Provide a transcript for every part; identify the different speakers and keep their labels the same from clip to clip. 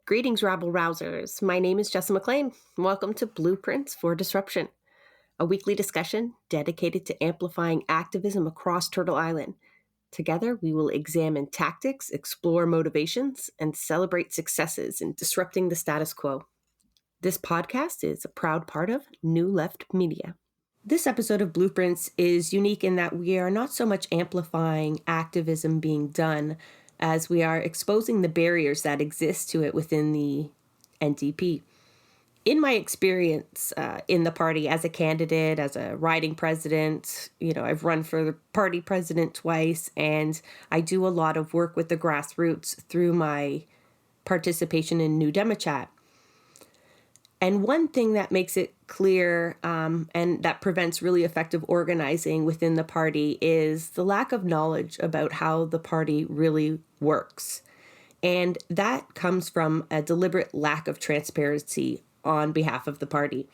Speaker 1: Greetings, rabble-rousers. My name is Jessa McLean. Welcome to Blueprints for Disruption, a weekly discussion dedicated to amplifying activism across Turtle Island. Together, we will examine tactics, explore motivations, and celebrate successes in disrupting the status quo. This podcast is a proud part of New Left Media. This episode of Blueprints is unique in that we are not so much amplifying activism being done as we are exposing the barriers that exist to it within the NDP. In my experience in the party as a candidate, as a riding president, I've run for the party president twice, and I do a lot of work with the grassroots through my participation in New Demochat. And one thing that makes it clear and that prevents really effective organizing within the party is the lack of knowledge about how the party really works. And that comes from a deliberate lack of transparency on behalf of the party.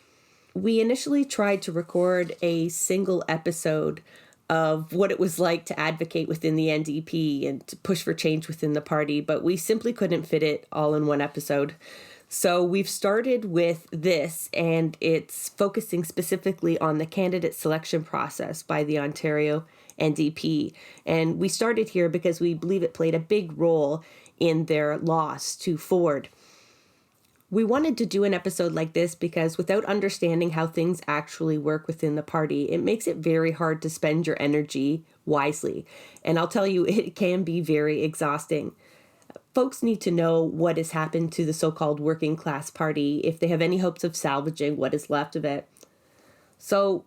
Speaker 1: We initially tried to record a single episode of what it was like to advocate within the NDP and to push for change within the party, but we simply couldn't fit it all in one episode. So we've started with this, and it's focusing specifically on the candidate selection process by the Ontario NDP. And we started here because we believe it played a big role in their loss to Ford. We wanted to do an episode like this because without understanding how things actually work within the party, it makes it very hard to spend your energy wisely. And I'll tell you, it can be very exhausting. Folks need to know what has happened to the so-called working class party if they have any hopes of salvaging what is left of it. So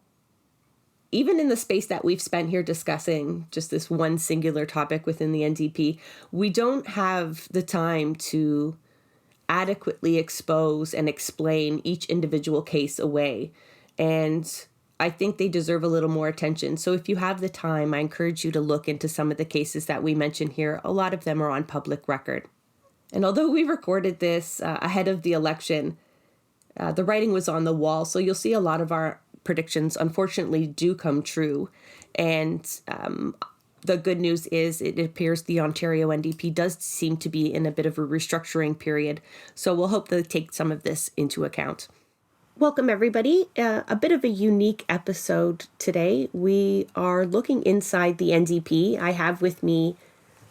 Speaker 1: even in the space that we've spent here discussing just this one singular topic within the NDP, we don't have the time to adequately expose and explain each individual case away. And I think they deserve a little more attention. So if you have the time, I encourage you to look into some of the cases that we mention here. A lot of them are on public record. And although we recorded this ahead of the election, the writing was on the wall. So you'll see a lot of our predictions, unfortunately, do come true. And the good news is it appears the Ontario NDP does seem to be in a bit of a restructuring period. So we'll hope to take some of this into account. Welcome, everybody. A bit of a unique episode today. We are looking inside the NDP. I have with me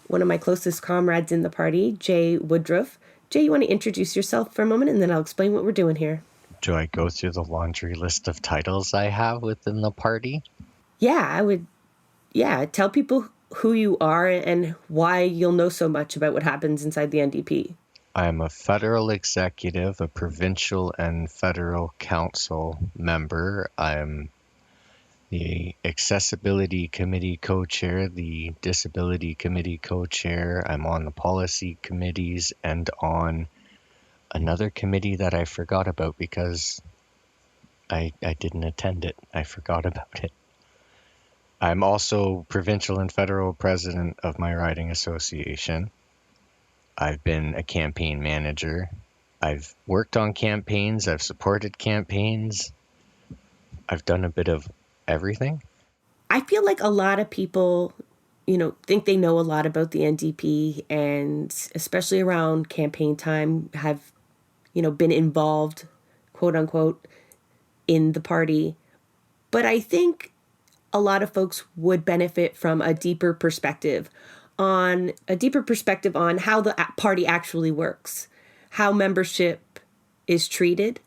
Speaker 1: one of my closest comrades in the party, Jay Woodruff. Jay, you want to introduce yourself for a moment, and then I'll explain what we're doing here.
Speaker 2: Do I go through the laundry list of titles I have within the party?
Speaker 1: Yeah, I would. Yeah, tell people who you are and why you'll know so much about what happens inside the NDP.
Speaker 2: I'm a federal executive, a provincial and federal council member. I'm the Accessibility Committee co-chair, the Disability Committee co-chair. I'm on the policy committees and on another committee that I forgot about because I didn't attend it. I forgot about it. I'm also provincial and federal president of my riding association. I've been a campaign manager. I've worked on campaigns. I've supported campaigns. I've done a bit of everything.
Speaker 1: I feel like a lot of people, think they know a lot about the NDP, and especially around campaign time have, been involved, quote unquote, in the party. But I think a lot of folks would benefit from a deeper perspective on how the party actually works, how membership is treated,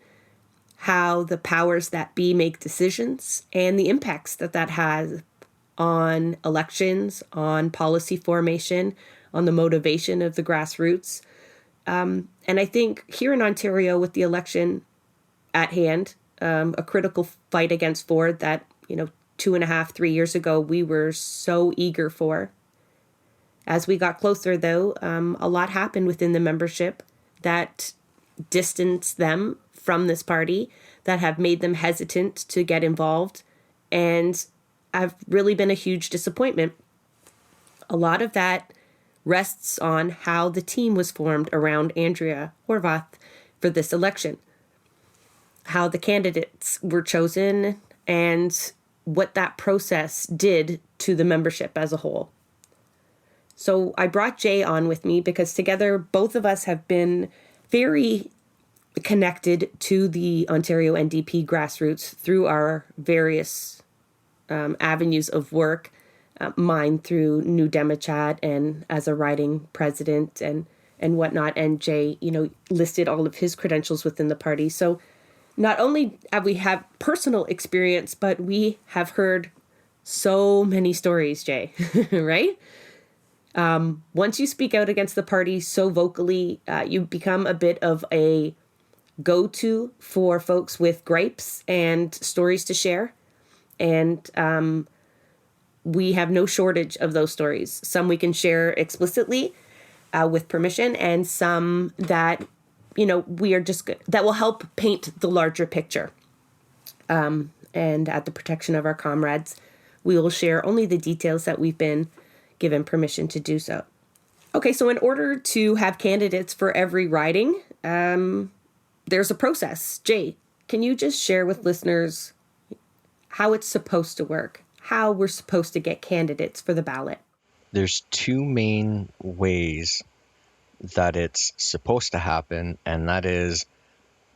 Speaker 1: how the powers that be make decisions, and the impacts that has on elections, on policy formation, on the motivation of the grassroots. And I think here in Ontario, with the election at hand, a critical fight against Ford that, 2.5, 3 years ago, we were so eager for. As we got closer, though, a lot happened within the membership that distanced them from this party, that have made them hesitant to get involved, and have really been a huge disappointment. A lot of that rests on how the team was formed around Andrea Horvath for this election, how the candidates were chosen, and what that process did to the membership as a whole. So I brought Jay on with me because together both of us have been very connected to the Ontario NDP grassroots through our various avenues of work, mine through New Demochat and as a riding president and whatnot. And Jay, listed all of his credentials within the party. So not only have we had personal experience, but we have heard so many stories, Jay, right? Once you speak out against the party so vocally, you become a bit of a go-to for folks with gripes and stories to share. And we have no shortage of those stories. Some we can share explicitly with permission, and some that, we are just good, that will help paint the larger picture. And at the protection of our comrades, we will share only the details that we've been given permission to do so. Okay, so in order to have candidates for every riding, there's a process. Jay, can you just share with listeners how it's supposed to work, how we're supposed to get candidates for the ballot?
Speaker 2: There's two main ways that it's supposed to happen, and that is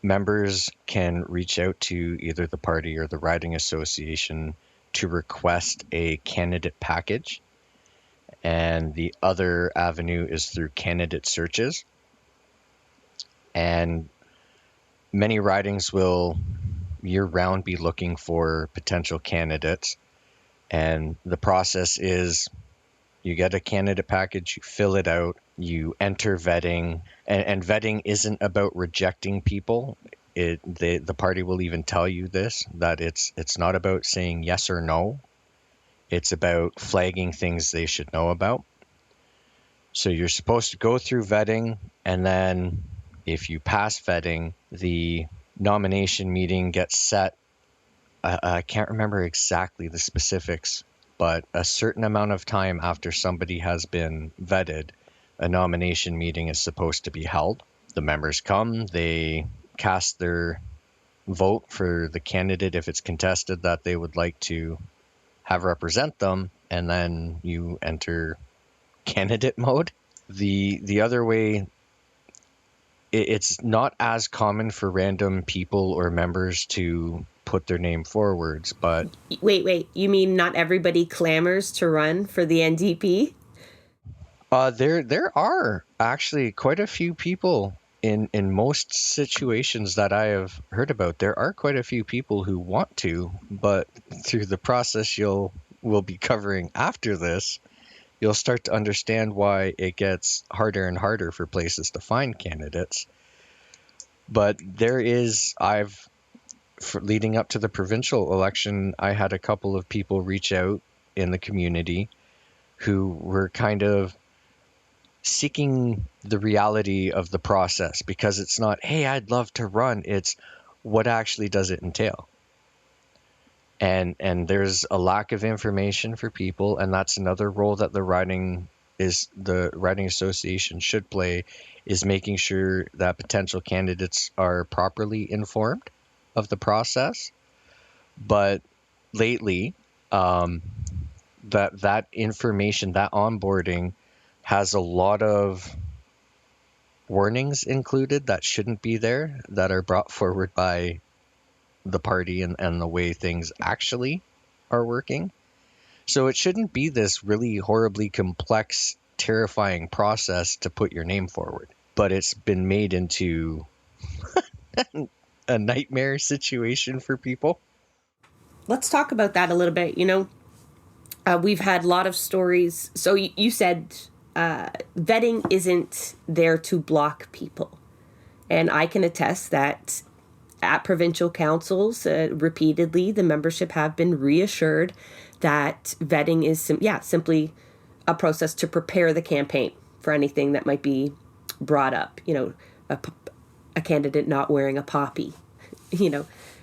Speaker 2: members can reach out to either the party or the riding association to request a candidate package. And the other avenue is through candidate searches. And many ridings will year-round be looking for potential candidates. And the process is you get a candidate package, you fill it out, you enter vetting. And vetting isn't about rejecting people. The party will even tell you this, that it's not about saying yes or no. It's about flagging things they should know about. So you're supposed to go through vetting, and then if you pass vetting, the nomination meeting gets set. I can't remember exactly the specifics, but a certain amount of time after somebody has been vetted, a nomination meeting is supposed to be held. The members come, they cast their vote for the candidate if it's contested that they would like to have represent them, and then you enter candidate mode. The other way, it's not as common for random people or members to put their name forwards, but...
Speaker 1: Wait, you mean not everybody clamors to run for the NDP?
Speaker 2: There are actually quite a few people in most situations that I have heard about. There are quite a few people who want to, but through the process we'll be covering after this, you'll start to understand why it gets harder and harder for places to find candidates. But leading up to the provincial election, I had a couple of people reach out in the community who were kind of seeking the reality of the process, because it's not, hey, I'd love to run. It's what actually does it entail? And there's a lack of information for people, and that's another role that the riding association should play, is making sure that potential candidates are properly informed of the process. But lately, that information, that onboarding, has a lot of warnings included that shouldn't be there, that are brought forward by the party and the way things actually are working. So it shouldn't be this really horribly complex, terrifying process to put your name forward. But it's been made into a nightmare situation for people.
Speaker 1: Let's talk about that a little bit. We've had a lot of stories. So you said vetting isn't there to block people. And I can attest that at provincial councils, repeatedly, the membership have been reassured that vetting is simply a process to prepare the campaign for anything that might be brought up. A candidate not wearing a poppy,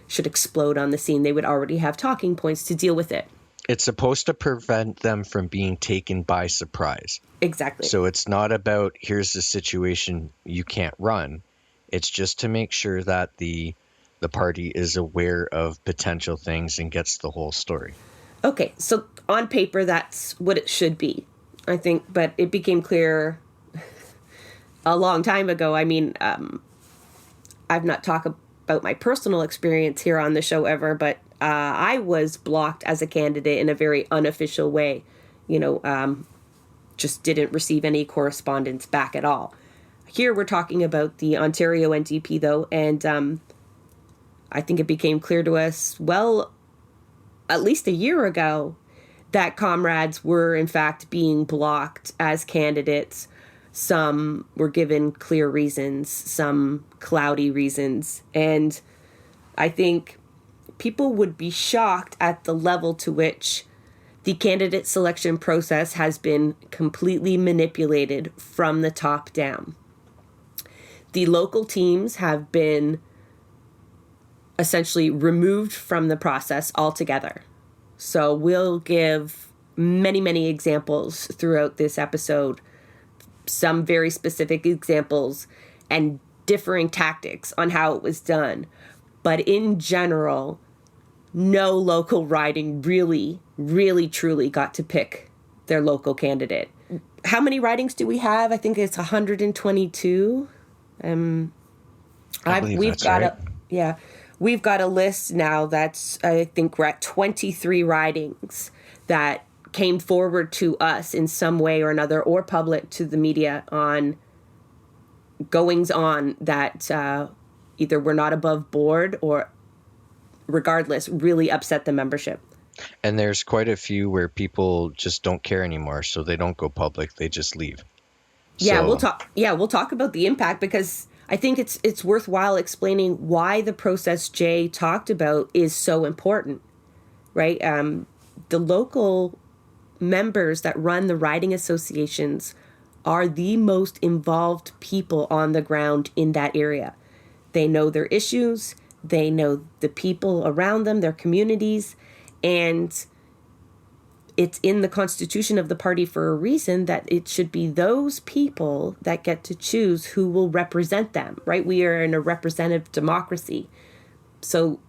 Speaker 1: should explode on the scene. They would already have talking points to deal with it.
Speaker 2: It's supposed to prevent them from being taken by surprise.
Speaker 1: Exactly.
Speaker 2: So it's not about, here's the situation, you can't run. It's just to make sure that the party is aware of potential things and gets the whole story.
Speaker 1: Okay, so on paper, that's what it should be, I think. But it became clear a long time ago. I mean, I've not talked about my personal experience here on the show ever, but I was blocked as a candidate in a very unofficial way. You know, just didn't receive any correspondence back at all. Here we're talking about the Ontario NDP, though, and I think it became clear to us, well, at least a year ago, that comrades were in fact being blocked as candidates. Some were given clear reasons, some cloudy reasons. And I think people would be shocked at the level to which the candidate selection process has been completely manipulated from the top down. The local teams have been essentially removed from the process altogether. So we'll give many, many examples throughout this episode, some very specific examples and differing tactics on how it was done. But in general, no local riding really, really, truly got to pick their local candidate. How many ridings do we have? I think it's 122.
Speaker 2: I believe that's right.
Speaker 1: We've got a list now that's, I think we're at 23 ridings that came forward to us in some way or another, or public to the media, on goings on that either were not above board or, regardless, really upset the membership.
Speaker 2: And there's quite a few where people just don't care anymore, so they don't go public, they just leave.
Speaker 1: We'll talk about the impact, because I think it's worthwhile explaining why the process Jay talked about is so important, right? The local members that run the riding associations are the most involved people on the ground in that area. They know their issues, they know the people around them, their communities, and it's in the constitution of the party for a reason that it should be those people that get to choose who will represent them, right? We are in a representative democracy. So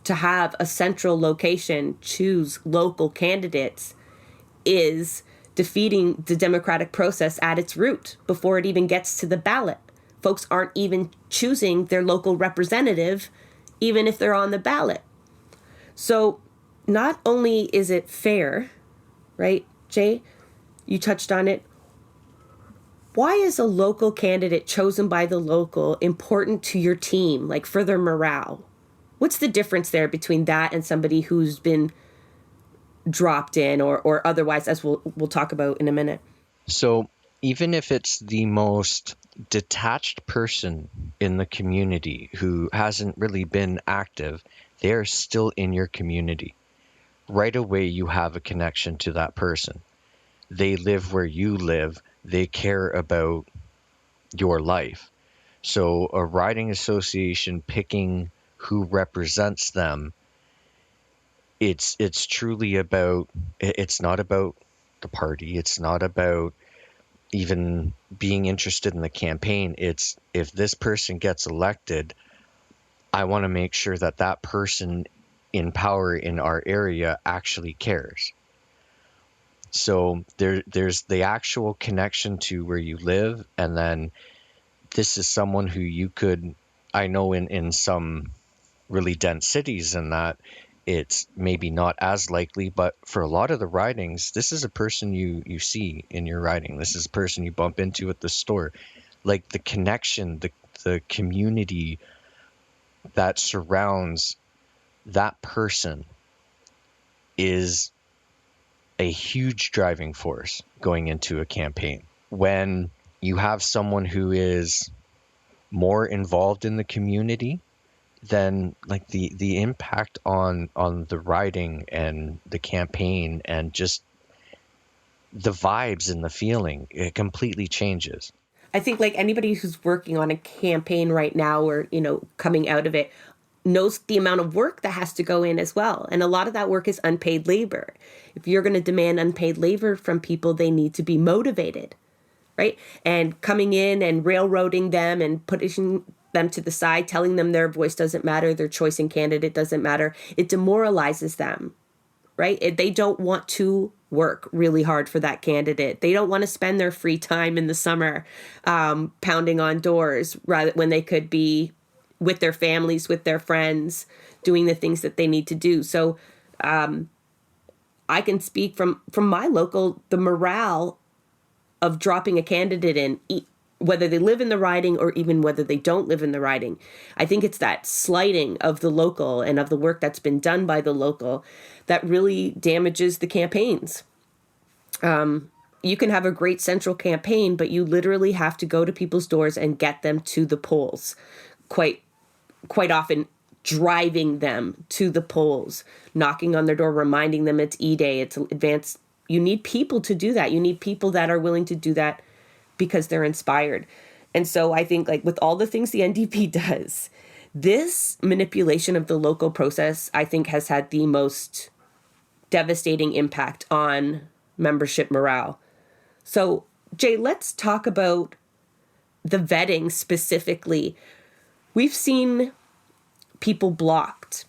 Speaker 1: to have a central location choose local candidates is defeating the democratic process at its root before it even gets to the ballot. Folks aren't even choosing their local representative, even if they're on the ballot. So not only is it fair, right, Jay? You touched on it. Why is a local candidate chosen by the local important to your team, like for their morale? What's the difference there between that and somebody who's been dropped in or otherwise, as we'll talk about in a minute?
Speaker 2: So even if it's the most detached person in the community who hasn't really been active, they're still in your community. Right away, you have a connection to that person. They live where you live. They care about your life. So a riding association picking who represents them, it's truly about, it's not about the party. It's not about even being interested in the campaign. It's, if this person gets elected, I want to make sure that that person in power in our area actually cares. So there's the actual connection to where you live, and then this is someone who you could, I know in some really dense cities and that it's maybe not as likely, but for a lot of the ridings, this is a person you see in your riding. This is a person you bump into at the store. Like the connection, the community that surrounds that person is a huge driving force going into a campaign. When you have someone who is more involved in the community, then like the impact on the riding and the campaign and just the vibes and the feeling, it completely changes.
Speaker 1: I think like anybody who's working on a campaign right now or, coming out of it, knows the amount of work that has to go in as well. And a lot of that work is unpaid labor. If you're going to demand unpaid labor from people, they need to be motivated, right? And coming in and railroading them and putting them to the side, telling them their voice doesn't matter, their choice in candidate doesn't matter, it demoralizes them. right? They don't want to work really hard for that candidate. They don't want to spend their free time in the summer pounding on doors rather when they could be with their families, with their friends, doing the things that they need to do. So I can speak from my local, the morale of dropping a candidate in, whether they live in the riding or even whether they don't live in the riding. I think it's that slighting of the local and of the work that's been done by the local that really damages the campaigns. You can have a great central campaign, but you literally have to go to people's doors and get them to the polls. Quite often driving them to the polls, knocking on their door, reminding them it's E-Day, it's advanced. You need people to do that. You need people that are willing to do that because they're inspired. And so I think, like with all the things the NDP does, this manipulation of the local process, I think, has had the most devastating impact on membership morale. So, Jay, let's talk about the vetting specifically. We've seen people blocked.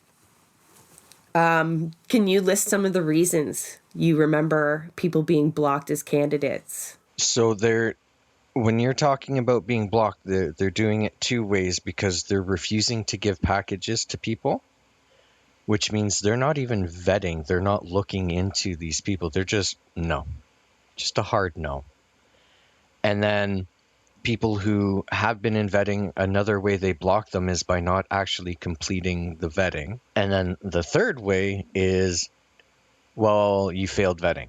Speaker 1: Can you list some of the reasons you remember people being blocked as candidates?
Speaker 2: So when you're talking about being blocked, they're doing it two ways, because they're refusing to give packages to people, which means they're not even vetting. They're not looking into these people. They're just a hard no. And then people who have been in vetting, another way they block them is by not actually completing the vetting. And then the third way is, well, you failed vetting.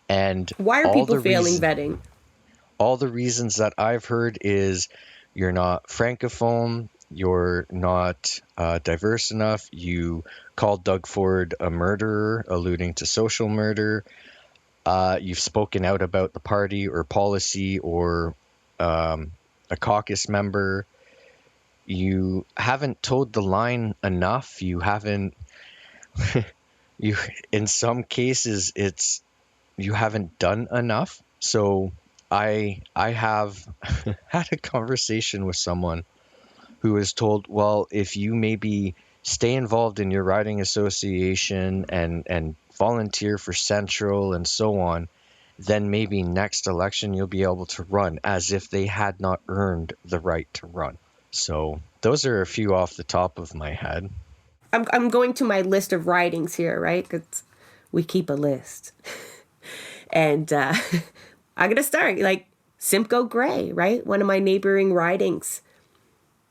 Speaker 2: And
Speaker 1: why are people failing vetting?
Speaker 2: All the reasons that I've heard is you're not francophone, you're not diverse enough, you called Doug Ford a murderer, alluding to social murder, you've spoken out about the party or policy or a caucus member, you haven't towed the line enough, you haven't, in some cases, it's you haven't done enough. So I have had a conversation with someone who was told, well, if you maybe stay involved in your riding association and volunteer for Central and so on, then maybe next election you'll be able to run, as if they had not earned the right to run. So those are a few off the top of my head.
Speaker 1: I'm going to my list of ridings here, right? Because we keep a list. And I'm going to start, like, Simcoe Gray, right? One of my neighboring ridings.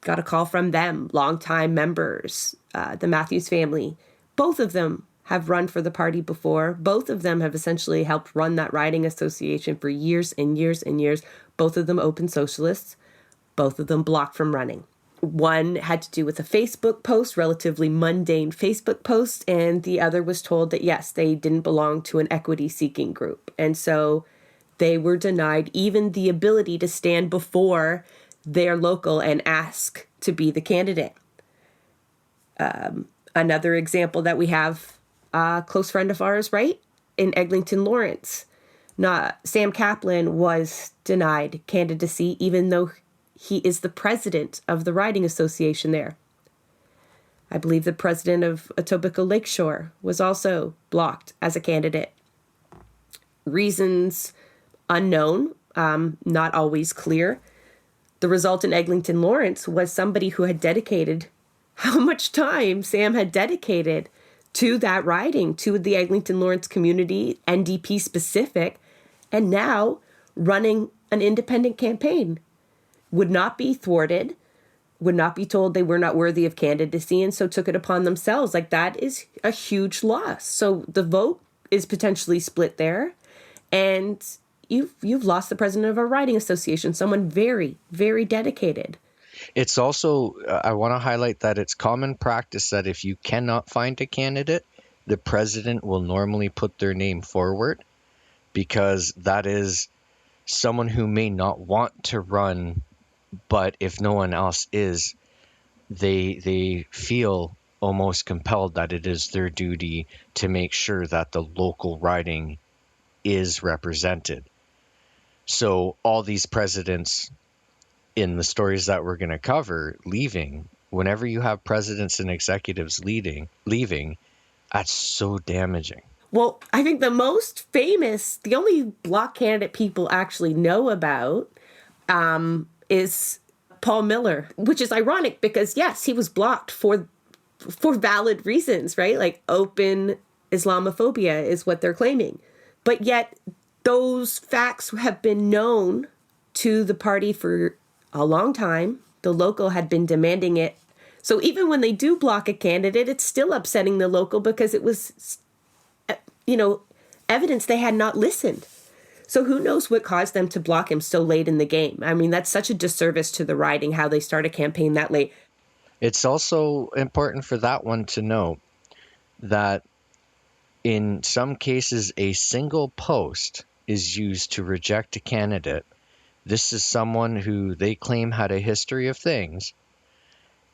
Speaker 1: Got a call from them, longtime members, the Matthews family. Both of them have run for the party before. Both of them have essentially helped run that riding association for years and years and years. Both of them open socialists. Both of them blocked from running. One had to do with a Facebook post, relatively mundane Facebook post, and the other was told that, yes, they didn't belong to an equity-seeking group. And so they were denied even the ability to stand before their local and ask to be the candidate. Another example that we have, a close friend of ours, right, in Eglinton Lawrence. Sam Kaplan was denied candidacy even though he is the president of the riding association there. I believe the president of Etobicoke Lakeshore was also blocked as a candidate. Reasons unknown, not always clear. The result in Eglinton Lawrence was somebody who had dedicated how much time Sam had dedicated to that riding, to the Eglinton Lawrence community, NDP specific, and now running an independent campaign. Would not be thwarted, would not be told they were not worthy of candidacy, and so took it upon themselves. Like, that is a huge loss. So the vote is potentially split there, and you've lost the president of a riding association, someone very, very dedicated.
Speaker 2: It's also, I want to highlight that it's common practice that if you cannot find a candidate, the president will normally put their name forward, because that is someone who may not want to run, but if no one else is, they feel almost compelled that it is their duty to make sure that the local riding is represented. So all these presidents in the stories that we're going to cover leaving, whenever you have presidents and executives leaving, That's so damaging.
Speaker 1: Well, I think the most famous, the only block candidate people actually know about is Paul Miller, which is ironic because, yes, he was blocked for valid reasons, right? Like open Islamophobia is what they're claiming. But yet, those facts have been known to the party for a long time. The local had been demanding it. So even when they do block a candidate, it's still upsetting the local because it was, evidence they had not listened. So who knows what caused them to block him so late in the game? I mean, that's such a disservice to the riding, how they start a campaign that late.
Speaker 2: It's also important for that one to know that in some cases, a single post is used to reject a candidate. This is someone who they claim had a history of things.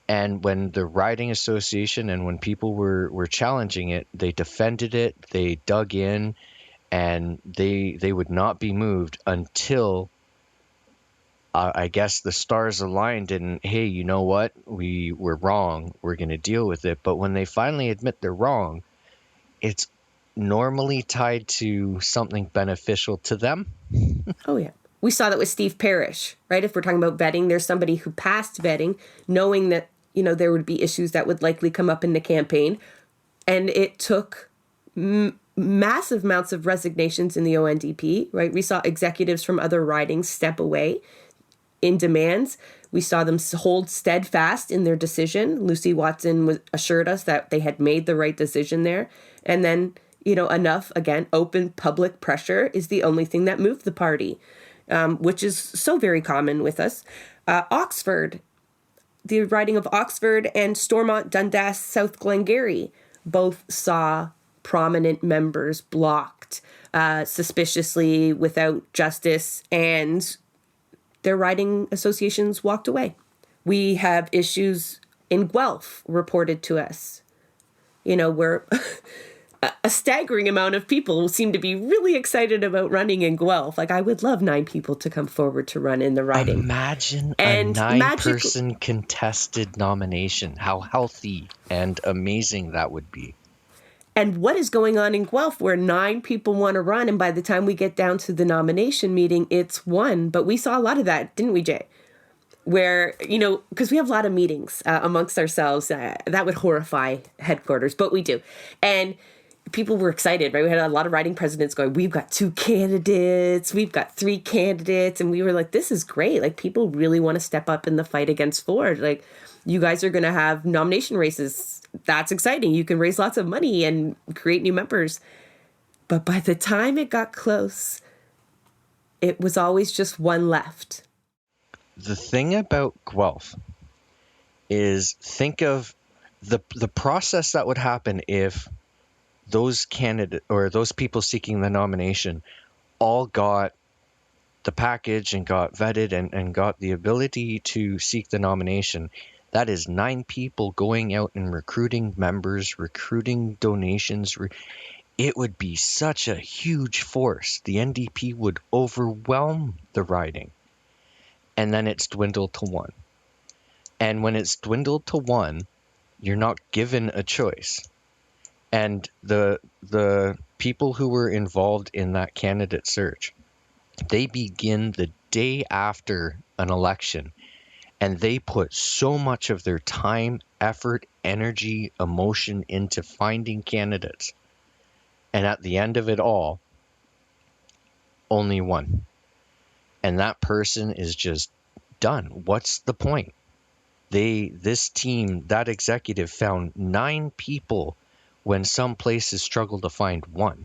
Speaker 2: And when the riding association and when people were challenging it, they defended it, they dug in, and they would not be moved until I guess the stars aligned and, hey, you know what? We were wrong. We're going to deal with it. But when they finally admit they're wrong, it's normally tied to something beneficial to them.
Speaker 1: Oh, yeah. We saw that with Steve Parrish, right? If we're talking about vetting, there's somebody who passed vetting knowing that, there would be issues that would likely come up in the campaign. And it took massive amounts of resignations in the ONDP, right? We saw executives from other ridings step away in demands. We saw them hold steadfast in their decision. Lucy Watson assured us that they had made the right decision there. And then, enough, again, open public pressure is the only thing that moved the party, which is so very common with us. Oxford, the riding of Oxford and Stormont, Dundas, South Glengarry both saw prominent members blocked suspiciously without justice, and their riding associations walked away. We have issues in Guelph reported to us, where a staggering amount of people seem to be really excited about running in Guelph. Like, I would love 9 people to come forward to run in the riding.
Speaker 2: Imagine
Speaker 1: And
Speaker 2: a 9-person contested nomination. How healthy and amazing that would be.
Speaker 1: And what is going on in Guelph where 9 people want to run, and by the time we get down to the nomination meeting, it's 1. But we saw a lot of that, didn't we, Jay? Where, because we have a lot of meetings amongst ourselves. That would horrify headquarters, but we do. And people were excited, right? We had a lot of riding presidents going, we've got 2 candidates, we've got 3 candidates. And we were like, this is great. Like, people really want to step up in the fight against Ford. Like, you guys are going to have nomination races. That's exciting. You can raise lots of money and create new members. But by the time it got close, it was always just 1 left.
Speaker 2: The thing about Guelph is, think of the process that would happen if those candidates or those people seeking the nomination all got the package and got vetted and got the ability to seek the nomination. That is 9 people going out and recruiting members, recruiting donations. It would be such a huge force. The NDP would overwhelm the riding. And then it's dwindled to 1. And when it's dwindled to 1, you're not given a choice. And the people who were involved in that candidate search, they begin the day after an election, and they put so much of their time, effort, energy, emotion into finding candidates. And at the end of it all, only 1. And that person is just done. What's the point? This team, that executive found 9 people when some places struggle to find 1.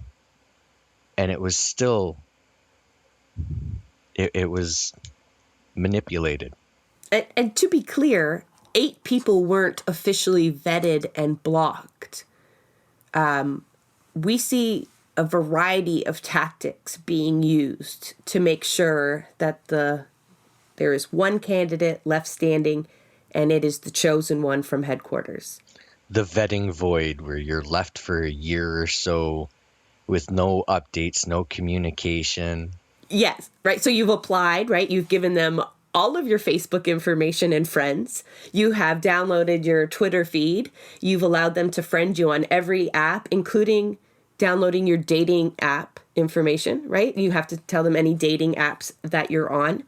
Speaker 2: And it was still, it was manipulated.
Speaker 1: And to be clear, 8 people weren't officially vetted and blocked. We see a variety of tactics being used to make sure that there is 1 candidate left standing, and it is the chosen one from headquarters.
Speaker 2: The vetting void, where you're left for a year or so with no updates, no communication.
Speaker 1: Yes, right. So you've applied, right? You've given them all of your Facebook information and friends. You have downloaded your Twitter feed. You've allowed them to friend you on every app, including downloading your dating app information, right? You have to tell them any dating apps that you're on.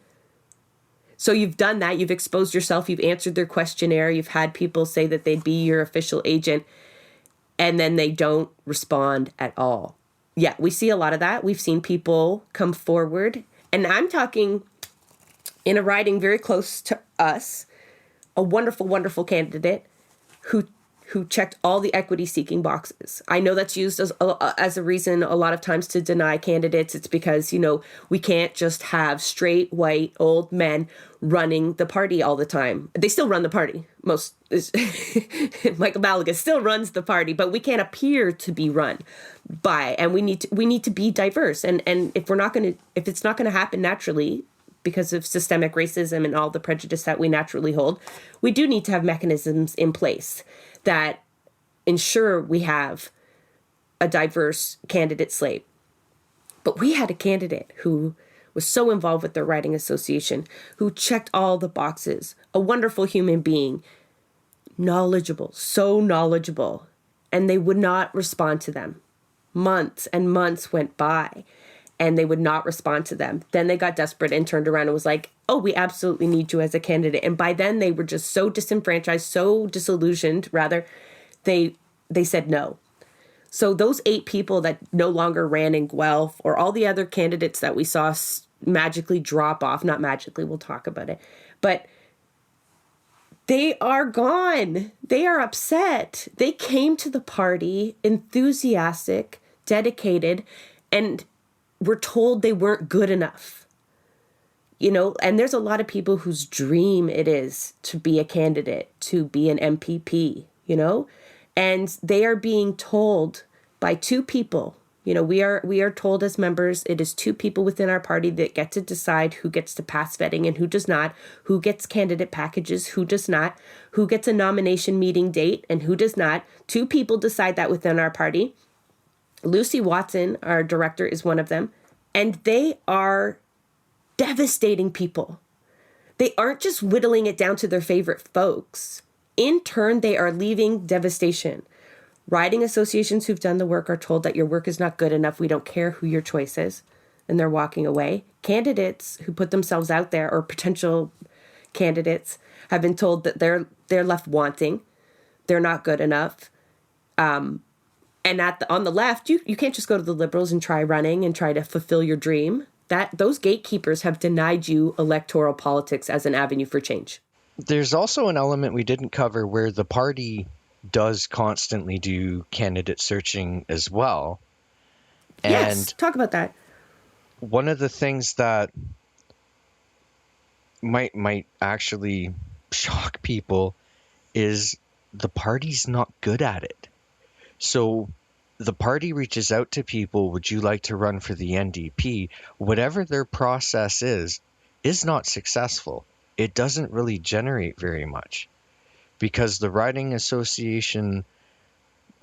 Speaker 1: So you've done that. You've exposed yourself. You've answered their questionnaire. You've had people say that they'd be your official agent, and then they don't respond at all. Yeah, we see a lot of that. We've seen people come forward, and I'm talking in a riding very close to us, a wonderful, wonderful candidate who checked all the equity-seeking boxes. I know that's used as a reason a lot of times to deny candidates. It's because, we can't just have straight, white, old men running the party all the time. They still run the party. Michael Balaga still runs the party, but we can't appear to be run by, and we need to be diverse. And if it's not gonna happen naturally, because of systemic racism and all the prejudice that we naturally hold, we do need to have mechanisms in place that ensure we have a diverse candidate slate. But we had a candidate who was so involved with their riding association, who checked all the boxes, a wonderful human being, knowledgeable, so knowledgeable, and they would not respond to them. Months and months went by, and they would not respond to them. Then they got desperate and turned around and was like, oh, we absolutely need you as a candidate. And by then they were just so disenfranchised, so disillusioned, rather, they said no. So those 8 people that no longer ran in Guelph, or all the other candidates that we saw magically drop off, not magically, we'll talk about it, but they are gone. They are upset. They came to the party enthusiastic, dedicated, and were told they weren't good enough. And there's a lot of people whose dream it is to be a candidate, to be an MPP, and they are being told by 2 people. We are told as members, it is 2 people within our party that get to decide who gets to pass vetting and who does not, who gets candidate packages, who does not, who gets a nomination meeting date and who does not. 2 people decide that within our party. Lucy Watson, our director, is one of them, and they are devastating people. They aren't just whittling it down to their favorite folks. In turn, they are leaving devastation. Riding associations who've done the work are told that your work is not good enough. We don't care who your choice is, and they're walking away. Candidates who put themselves out there, or potential candidates, have been told that they're left wanting. They're not good enough. And on the left, you can't just go to the Liberals and try running and try to fulfill your dream. Those gatekeepers have denied you electoral politics as an avenue for change.
Speaker 2: There's also an element we didn't cover where the party does constantly do candidate searching as well.
Speaker 1: Yes, talk about that.
Speaker 2: One of the things that might actually shock people is the party's not good at it. So the party reaches out to people, would you like to run for the NDP? Whatever their process is not successful. It doesn't really generate very much because the riding association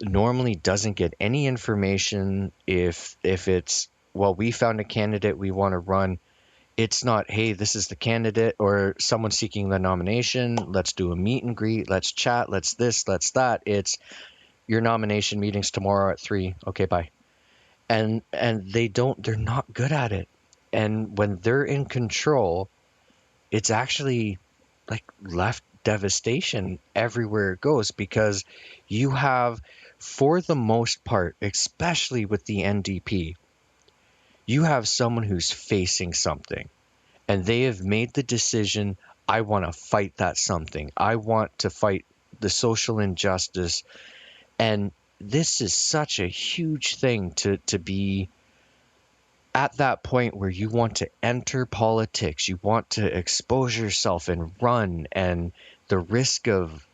Speaker 2: normally doesn't get any information if it's, well, we found a candidate we want to run. It's not, hey, this is the candidate or someone seeking the nomination. Let's do a meet and greet. Let's chat. Let's this, let's that. It's your nomination meeting's tomorrow at 3. Okay, bye. And they're not good at it. And when they're in control, it's actually like left devastation everywhere it goes because you have, for the most part, especially with the NDP, you have someone who's facing something and they have made the decision, I want to fight that something. I want to fight the social injustice. And this is such a huge thing to be at that point where you want to enter politics, you want to expose yourself and run, and the risk of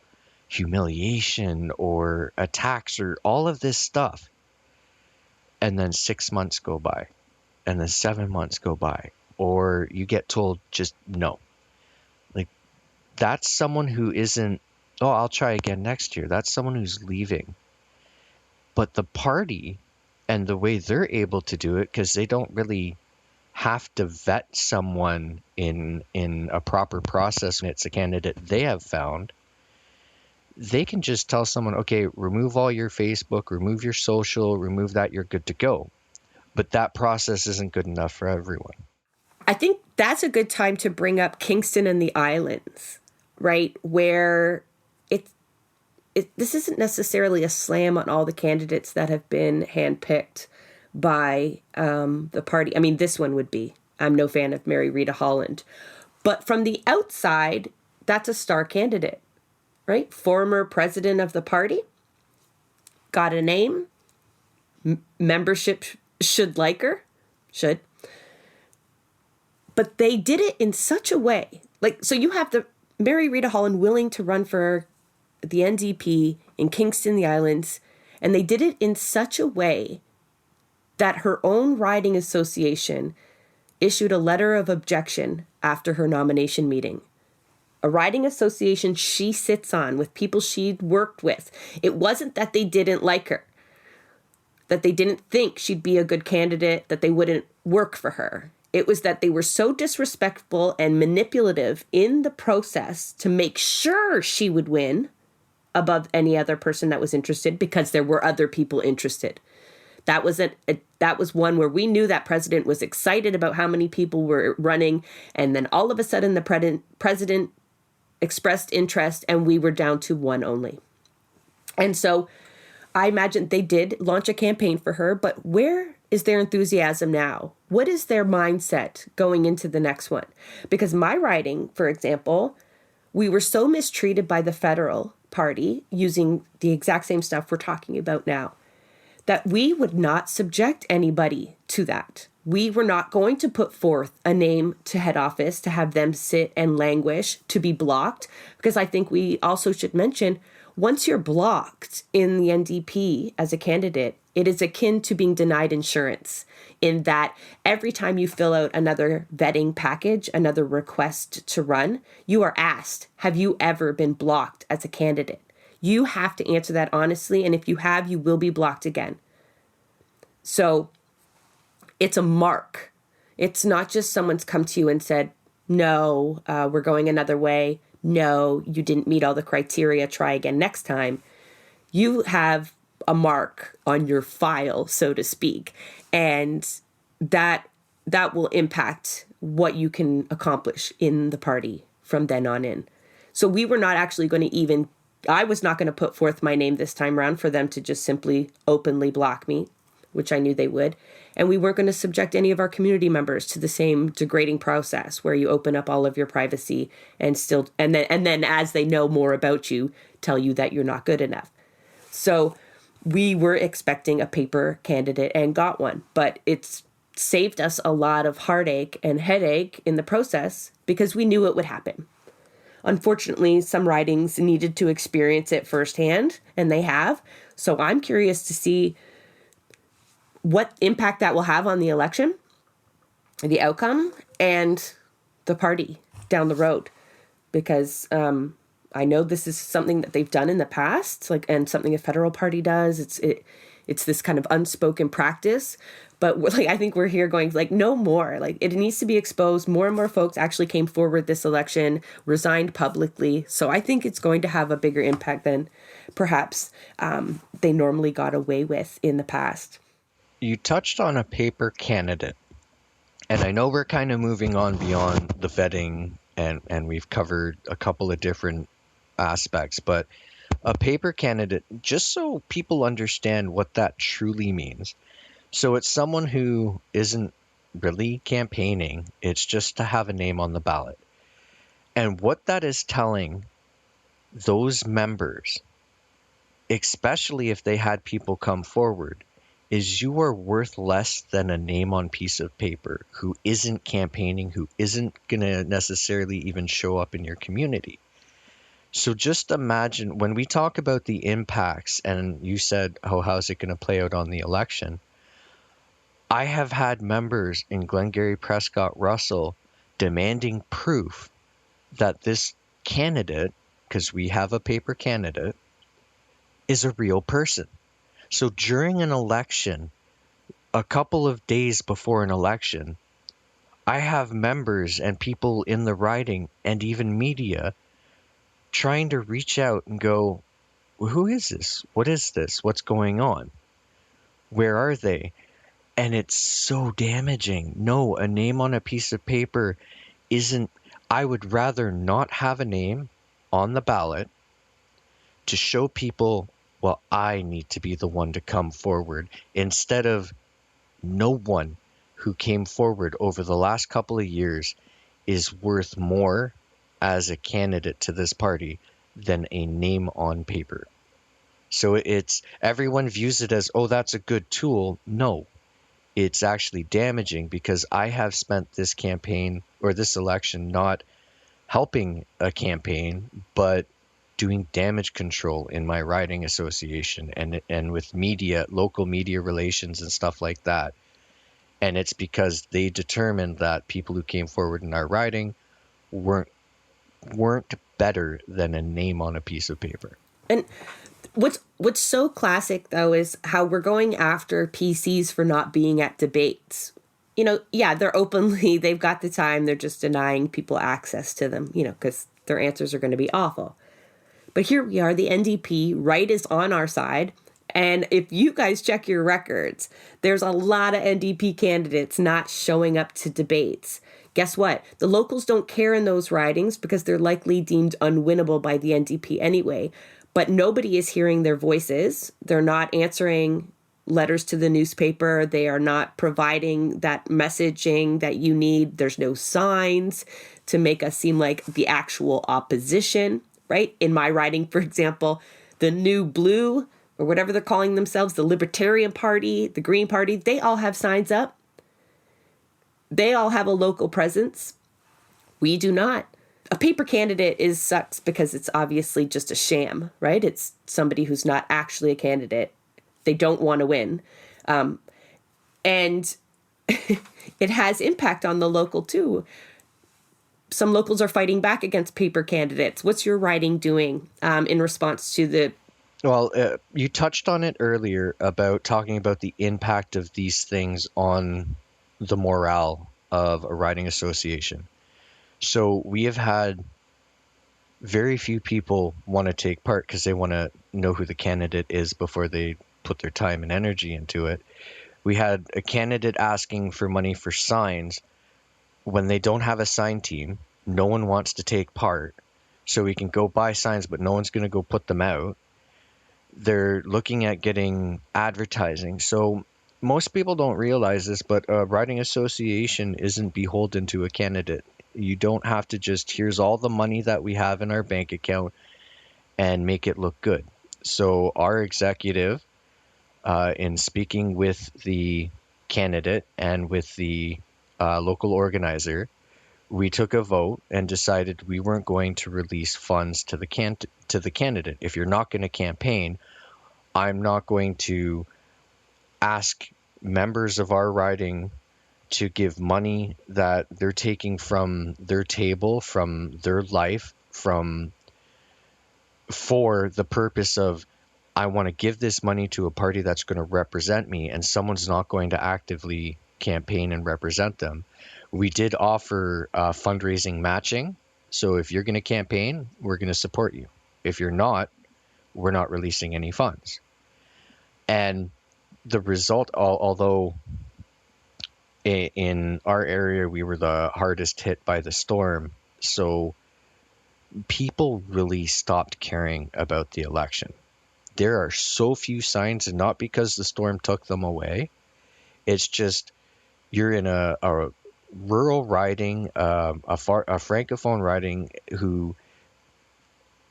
Speaker 2: humiliation or attacks or all of this stuff. And then 6 months go by, and then 7 months go by, or you get told just no. Like, that's someone who isn't, oh, I'll try again next year. That's someone who's leaving. But the party and the way they're able to do it, because they don't really have to vet someone in a proper process when it's a candidate they have found. They can just tell someone, okay, remove all your Facebook, remove your social, remove that, you're good to go. But that process isn't good enough for everyone.
Speaker 1: I think that's a good time to bring up Kingston and the Islands, right? Where this isn't necessarily a slam on all the candidates that have been handpicked by the party. I mean, this one would be. I'm no fan of Mary Rita Holland. But from the outside, that's a star candidate, right? Former president of the party, got a name, membership should like her, should. But they did it in such a way. Like, so you have the Mary Rita Holland willing to run for the NDP in Kingston, the Islands, and they did it in such a way that her own riding association issued a letter of objection after her nomination meeting. A riding association she sits on with people she'd worked with. It wasn't that they didn't like her, that they didn't think she'd be a good candidate, that they wouldn't work for her. It was that they were so disrespectful and manipulative in the process to make sure she would win above any other person that was interested, because there were other people interested. That was one where we knew that president was excited about how many people were running, and then all of a sudden the president expressed interest and we were down to one only. And so I imagine they did launch a campaign for her, but where is their enthusiasm now? What is their mindset going into the next one? Because my riding, for example, we were so mistreated by the federal party using the exact same stuff we're talking about now, that we would not subject anybody to that. We were not going to put forth a name to head office to have them sit and languish to be blocked, because I think we also should mention, once you're blocked in the NDP as a candidate, it is akin to being denied insurance, in that every time you fill out another vetting package, another request to run, you are asked, have you ever been blocked as a candidate? You have to answer that honestly, and if you have, you will be blocked again. So it's a mark. It's not just someone's come to you and said, no, we're going another way. No, you didn't meet all the criteria. Try again next time. You have a mark on your file, so to speak, and that will impact what you can accomplish in the party from then on in. So we were not actually going to I was not going to put forth my name this time around for them to just simply openly block me, which I knew they would. And we weren't going to subject any of our community members to the same degrading process where you open up all of your privacy and then as they know more about you, tell you that you're not good enough. So we were expecting a paper candidate and got one, but it's saved us a lot of heartache and headache in the process because we knew it would happen. Unfortunately, some ridings needed to experience it firsthand, and they have. So I'm curious to see what impact that will have on the election, the outcome, and the party down the road. Because I know this is something that they've done in the past, and something a federal party does. It's this kind of unspoken practice. But I think we're here going no more. It needs to be exposed. More and more folks actually came forward this election, resigned publicly. So I think it's going to have a bigger impact than perhaps they normally got away with in the past.
Speaker 2: You touched on a paper candidate, and I know we're kind of moving on beyond the vetting, and we've covered a couple of different aspects, but a paper candidate, just so people understand what that truly means. So it's someone who isn't really campaigning, it's just to have a name on the ballot. And what that is telling those members, especially if they had people come forward, is you are worth less than a name on piece of paper who isn't campaigning, who isn't going to necessarily even show up in your community. So just imagine when we talk about the impacts, and you said, oh, how's it going to play out on the election? I have had members in Glengarry, Prescott, Russell demanding proof that this candidate, because we have a paper candidate, is a real person. So during an election, a couple of days before an election, I have members and people in the riding and even media trying to reach out and go, who is this? What is this? What's going on? Where are they? And it's so damaging. No, a name on a piece of paper isn't. I would rather not have a name on the ballot to show people, well, I need to be the one to come forward instead of no one who came forward over the last couple of years is worth more as a candidate to this party than a name on paper. So it's everyone views it as, oh, that's a good tool. No, it's actually damaging because I have spent this campaign or this election not helping a campaign, but doing damage control in my riding association and with media, local media relations and stuff like that. And it's because they determined that people who came forward in our riding weren't weren't better than a name on a piece of paper.
Speaker 1: And what's so classic though is how we're going after PCs for not being at debates. Yeah, they're openly, they've got the time, they're just denying people access to them, because their answers are going to be awful. But here we are, the NDP, right, is on our side. And if you guys check your records, there's a lot of NDP candidates not showing up to debates. Guess what? The locals don't care in those ridings because they're likely deemed unwinnable by the NDP anyway. But nobody is hearing their voices. They're not answering letters to the newspaper. They are not providing that messaging that you need. There's no signs to make us seem like the actual opposition, right? In my riding, for example, the New Blue, or whatever they're calling themselves, the Libertarian Party, the Green Party, they all have signs up. They all have a local presence. We do not. A paper candidate sucks because it's obviously just a sham, right? It's somebody who's not actually a candidate. They don't want to win. And it has impact on the local too. Some locals are fighting back against paper candidates. What's your riding doing in response to the...
Speaker 2: Well, you touched on it earlier about talking about the impact of these things on the morale of a riding association. So we have had very few people want to take part because they want to know who the candidate is before they put their time and energy into it. We had a candidate asking for money for signs when they don't have a sign team. No one wants to take part. So we can go buy signs, but no one's going to go put them out. They're looking at getting advertising. So most people don't realize this, but a riding association isn't beholden to a candidate. You don't have to just, here's all the money that we have in our bank account and make it look good. So our executive, in speaking with the candidate and with the local organizer, we took a vote and decided we weren't going to release funds to the candidate. If you're not going to campaign, I'm not going to ask members of our riding to give money that they're taking from their table, from their life, for the purpose of, I want to give this money to a party that's going to represent me, and someone's not going to actively campaign and represent them. We did offer fundraising matching. So if you're going to campaign, we're going to support you. If you're not, we're not releasing any funds. And the result, although in our area, we were the hardest hit by the storm, so people really stopped caring about the election. There are so few signs, and not because the storm took them away. It's just you're in a rural riding, a francophone riding, who,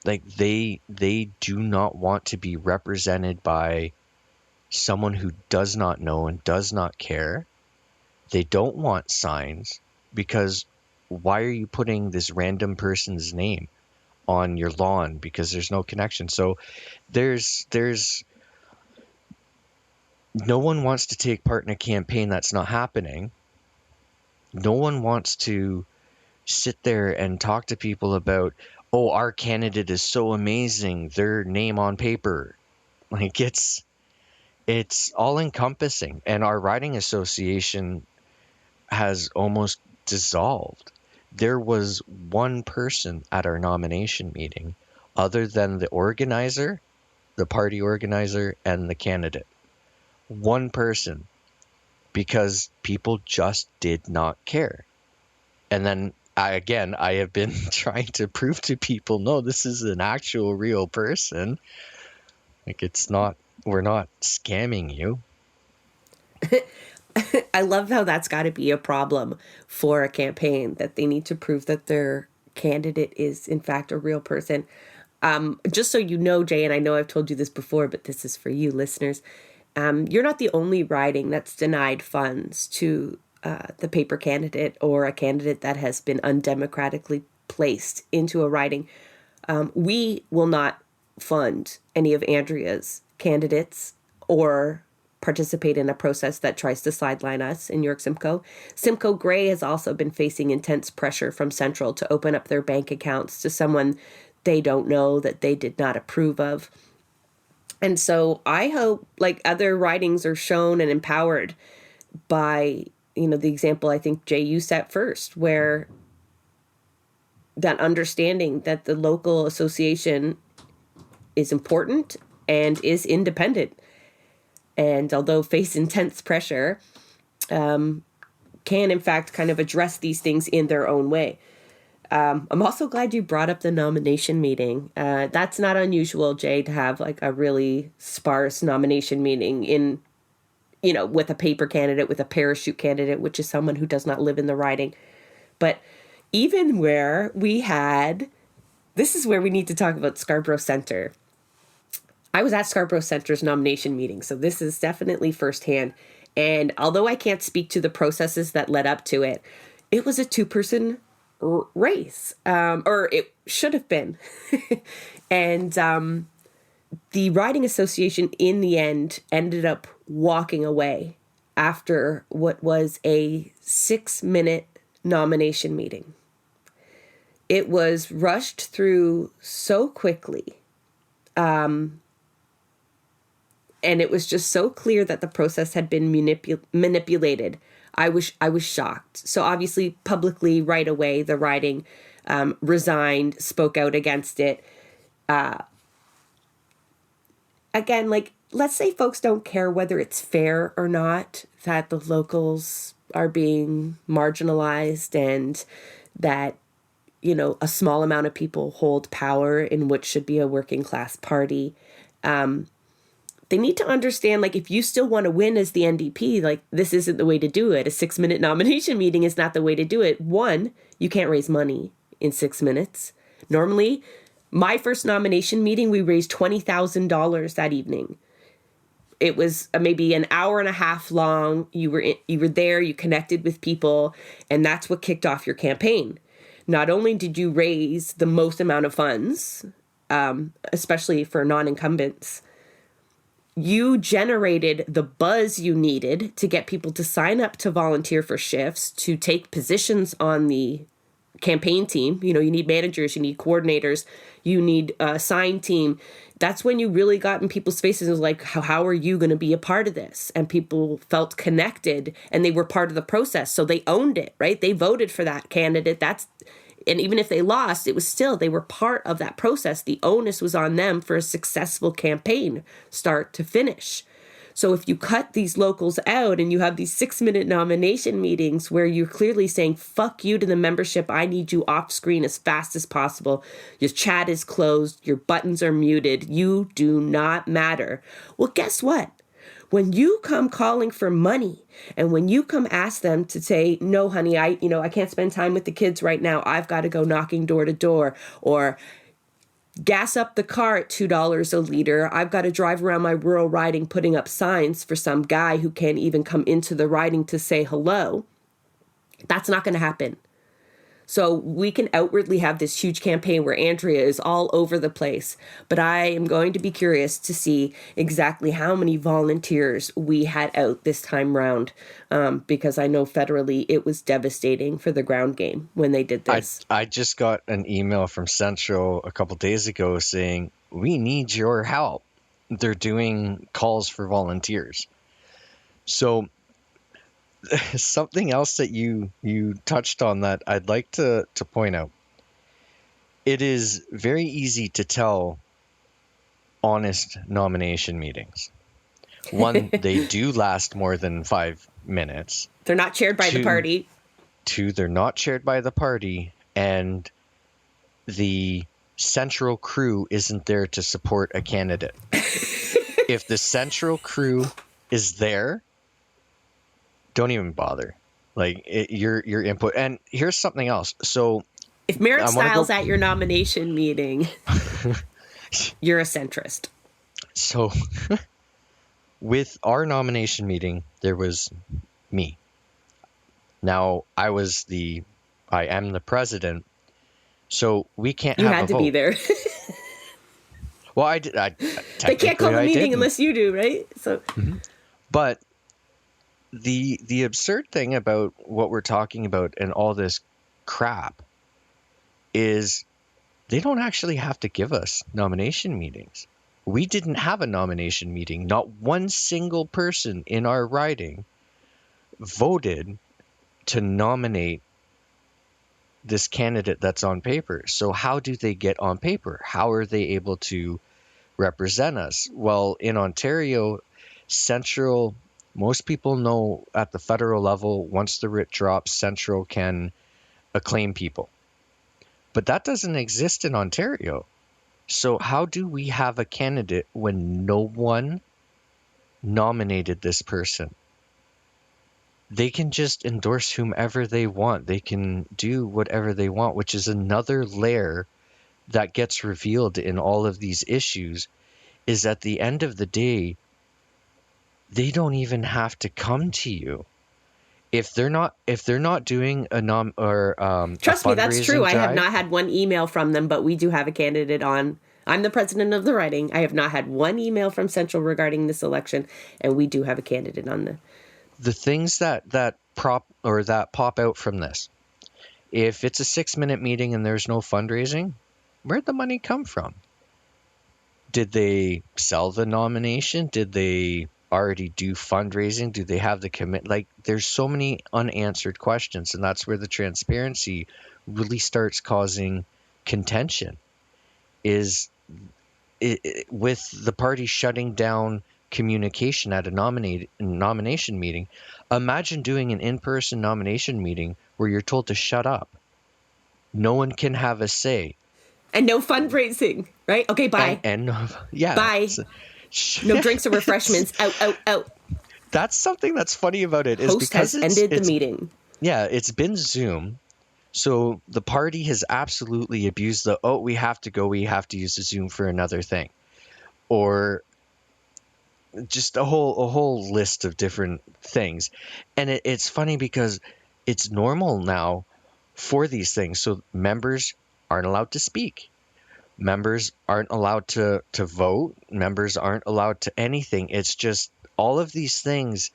Speaker 2: like, they do not want to be represented by someone who does not know and does not care. They don't want signs because why are you putting this random person's name on your lawn because there's no connection? So there's no one wants to take part in a campaign that's not happening. No one wants to sit there and talk to people about, oh, our candidate is so amazing, their name on paper. Like, it's all encompassing. And our riding association has almost dissolved. There was one person at our nomination meeting other than the organizer, the party organizer, and the candidate. One person, because people just did not care. And then I have been trying to prove to people, no, this is an actual real person. Like, we're not scamming you.
Speaker 1: I love how that's got to be a problem for a campaign, that they need to prove that their candidate is, in fact, a real person. Just so you know, Jay, and I know I've told you this before, but this is for you listeners. You're not the only riding that's denied funds to the paper candidate or a candidate that has been undemocratically placed into a riding. We will not fund any of Andrea's candidates or participate in a process that tries to sideline us in York Simcoe. Simcoe Grey has also been facing intense pressure from Central to open up their bank accounts to someone they don't know, that they did not approve of. And so I hope, like, other ridings are shown and empowered by, the example I think, Jay, you set first, where that understanding that the local association is important and is independent. And although face intense pressure, can in fact kind of address these things in their own way. I'm also glad you brought up the nomination meeting. That's not unusual, Jay, to have like a really sparse nomination meeting with a paper candidate, with a parachute candidate, which is someone who does not live in the riding. But even where this is where we need to talk about Scarborough Centre. I was at Scarborough Centre's nomination meeting, so this is definitely firsthand. And although I can't speak to the processes that led up to it, it was a two-person race, or it should have been. And the riding association in the end ended up walking away after what was a 6-minute nomination meeting. It was rushed through so quickly. And it was just so clear that the process had been manipulated. I was shocked. So obviously, publicly, right away, the riding resigned, spoke out against it. Again, like, let's say folks don't care whether it's fair or not that the locals are being marginalized and that, a small amount of people hold power in what should be a working class party. They need to understand, like, if you still want to win as the NDP, like, this isn't the way to do it. A 6-minute nomination meeting is not the way to do it. One, you can't raise money in 6 minutes. Normally, my first nomination meeting, we raised $20,000 that evening. It was maybe an hour and a half long. You were there, you connected with people, and that's what kicked off your campaign. Not only did you raise the most amount of funds, especially for non-incumbents, you generated the buzz you needed to get people to sign up to volunteer for shifts, to take positions on the campaign team. You need managers, you need coordinators, you need a sign team. That's when you really got in people's faces and was like, how are you going to be a part of this? And people felt connected and they were part of the process. So they owned it, right? They voted for that candidate. And even if they lost, it was still, they were part of that process. The onus was on them for a successful campaign, start to finish. So if you cut these locals out and you have these 6-minute nomination meetings where you're clearly saying, fuck you to the membership, I need you off screen as fast as possible. Your chat is closed. Your buttons are muted. You do not matter. Well, guess what? When you come calling for money and when you come ask them to say, no, honey, I can't spend time with the kids right now. I've got to go knocking door to door, or gas up the car at $2 a liter. I've got to drive around my rural riding putting up signs for some guy who can't even come into the riding to say hello. That's not going to happen. So we can outwardly have this huge campaign where Andrea is all over the place, but I am going to be curious to see exactly how many volunteers we had out this time round, because I know federally it was devastating for the ground game when they did this.
Speaker 2: I just got an email from Central a couple days ago saying, we need your help. They're doing calls for volunteers. So something else that you touched on that I'd like to point out. It is very easy to tell honest nomination meetings. One, they do last more than 5 minutes.
Speaker 1: They're not chaired by the
Speaker 2: Two,
Speaker 1: party.
Speaker 2: they're not chaired by the party, and the central crew isn't there to support a candidate. If the central crew is there, don't even bother. Like your input. And here's something else. So
Speaker 1: If Merit
Speaker 2: I want to
Speaker 1: Styles
Speaker 2: go.
Speaker 1: at your nomination meeting, you're a centrist.
Speaker 2: So with our nomination meeting, there was me. Now I am the president, so we can't
Speaker 1: You
Speaker 2: have a
Speaker 1: had to be
Speaker 2: vote.
Speaker 1: there.
Speaker 2: Well, I did.
Speaker 1: They can't call
Speaker 2: Technically
Speaker 1: the
Speaker 2: I
Speaker 1: meeting
Speaker 2: didn't.
Speaker 1: unless you do, right? So,
Speaker 2: But the absurd thing about what we're talking about and all this crap is they don't actually have to give us nomination meetings. We didn't have a nomination meeting. Not one single person in our riding voted to nominate this candidate that's on paper. So how do they get on paper? How are they able to represent us? Well, in Ontario, Central, most people know at the federal level, once the writ drops, Central can acclaim people. But that doesn't exist in Ontario. So how do we have a candidate when no one nominated this person? They can just endorse whomever they want. They can do whatever they want, which is another layer that gets revealed in all of these issues, is at the end of the day, they don't even have to come to you. If they're not doing a a
Speaker 1: trust me, that's true.
Speaker 2: fundraising
Speaker 1: I have
Speaker 2: drive.
Speaker 1: not had one email from them, but we do have a candidate on. I'm the president of the riding. I have not had one email from Central regarding this election, and we do have a candidate on the.
Speaker 2: The things that pop out from this, if it's a 6-minute meeting and there's no fundraising, where'd the money come from? Did they sell the nomination? Did they already do fundraising? Do they have the commit? Like, there's so many unanswered questions, and that's where the transparency really starts causing contention. Is with the party shutting down communication at a nomination meeting. Imagine doing an in-person nomination meeting where you're told to shut up. No one can have a say.
Speaker 1: And no fundraising, right? Okay, bye.
Speaker 2: And yeah.
Speaker 1: Bye. No drinks or refreshments. Out, out, out.
Speaker 2: That's something that's funny about it is
Speaker 1: Host
Speaker 2: because
Speaker 1: has ended the meeting.
Speaker 2: yeah, it's been Zoom. So the party has absolutely abused we have to go, we have to use the Zoom for another thing. Or just a whole list of different things. And it's funny because it's normal now for these things. So members aren't allowed to speak. Members aren't allowed to vote. Members aren't allowed to anything. It's just all of these things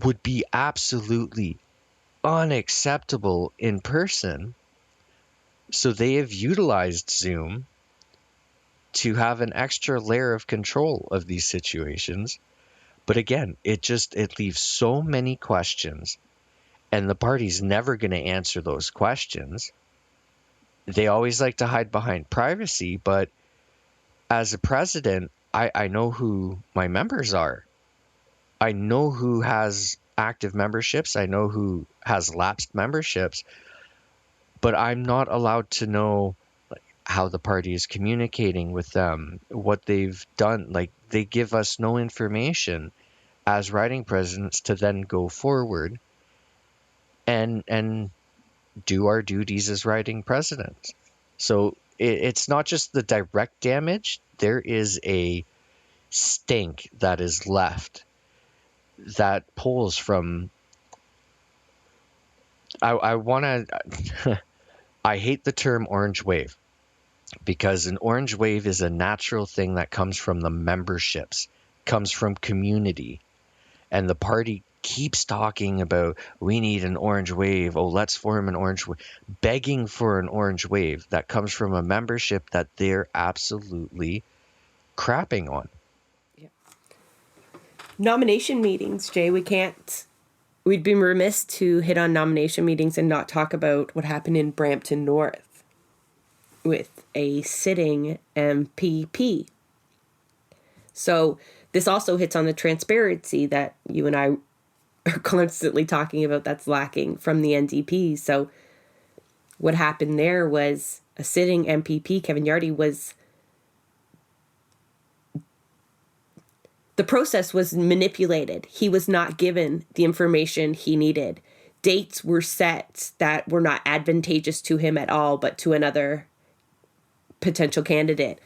Speaker 2: would be absolutely unacceptable in person. So they have utilized Zoom to have an extra layer of control of these situations. But again, it leaves so many questions, and the party's never going to answer those questions. They always like to hide behind privacy, but as a president, I know who my members are. I know who has active memberships. I know who has lapsed memberships, but I'm not allowed to know how the party is communicating with them, what they've done. Like, they give us no information as riding presidents to then go forward and do our duties as riding presidents. So it's not just the direct damage. There is a stink that is left that pulls from. I want to. I hate the term orange wave because an orange wave is a natural thing that comes from the memberships, comes from community. And the party keeps talking about, we need an orange wave. Oh, let's form an orange wave. Begging for an orange wave that comes from a membership that they're absolutely crapping on.
Speaker 1: Yeah. Nomination meetings, Jay. We can't we'd be remiss to hit on nomination meetings and not talk about what happened in Brampton North with a sitting MPP. So this also hits on the transparency that you and I are constantly talking about that's lacking from the NDP. So what happened there was a sitting MPP, Kevin Yardy, the process was manipulated. He was not given the information he needed. Dates were set that were not advantageous to him at all, but to another potential candidate.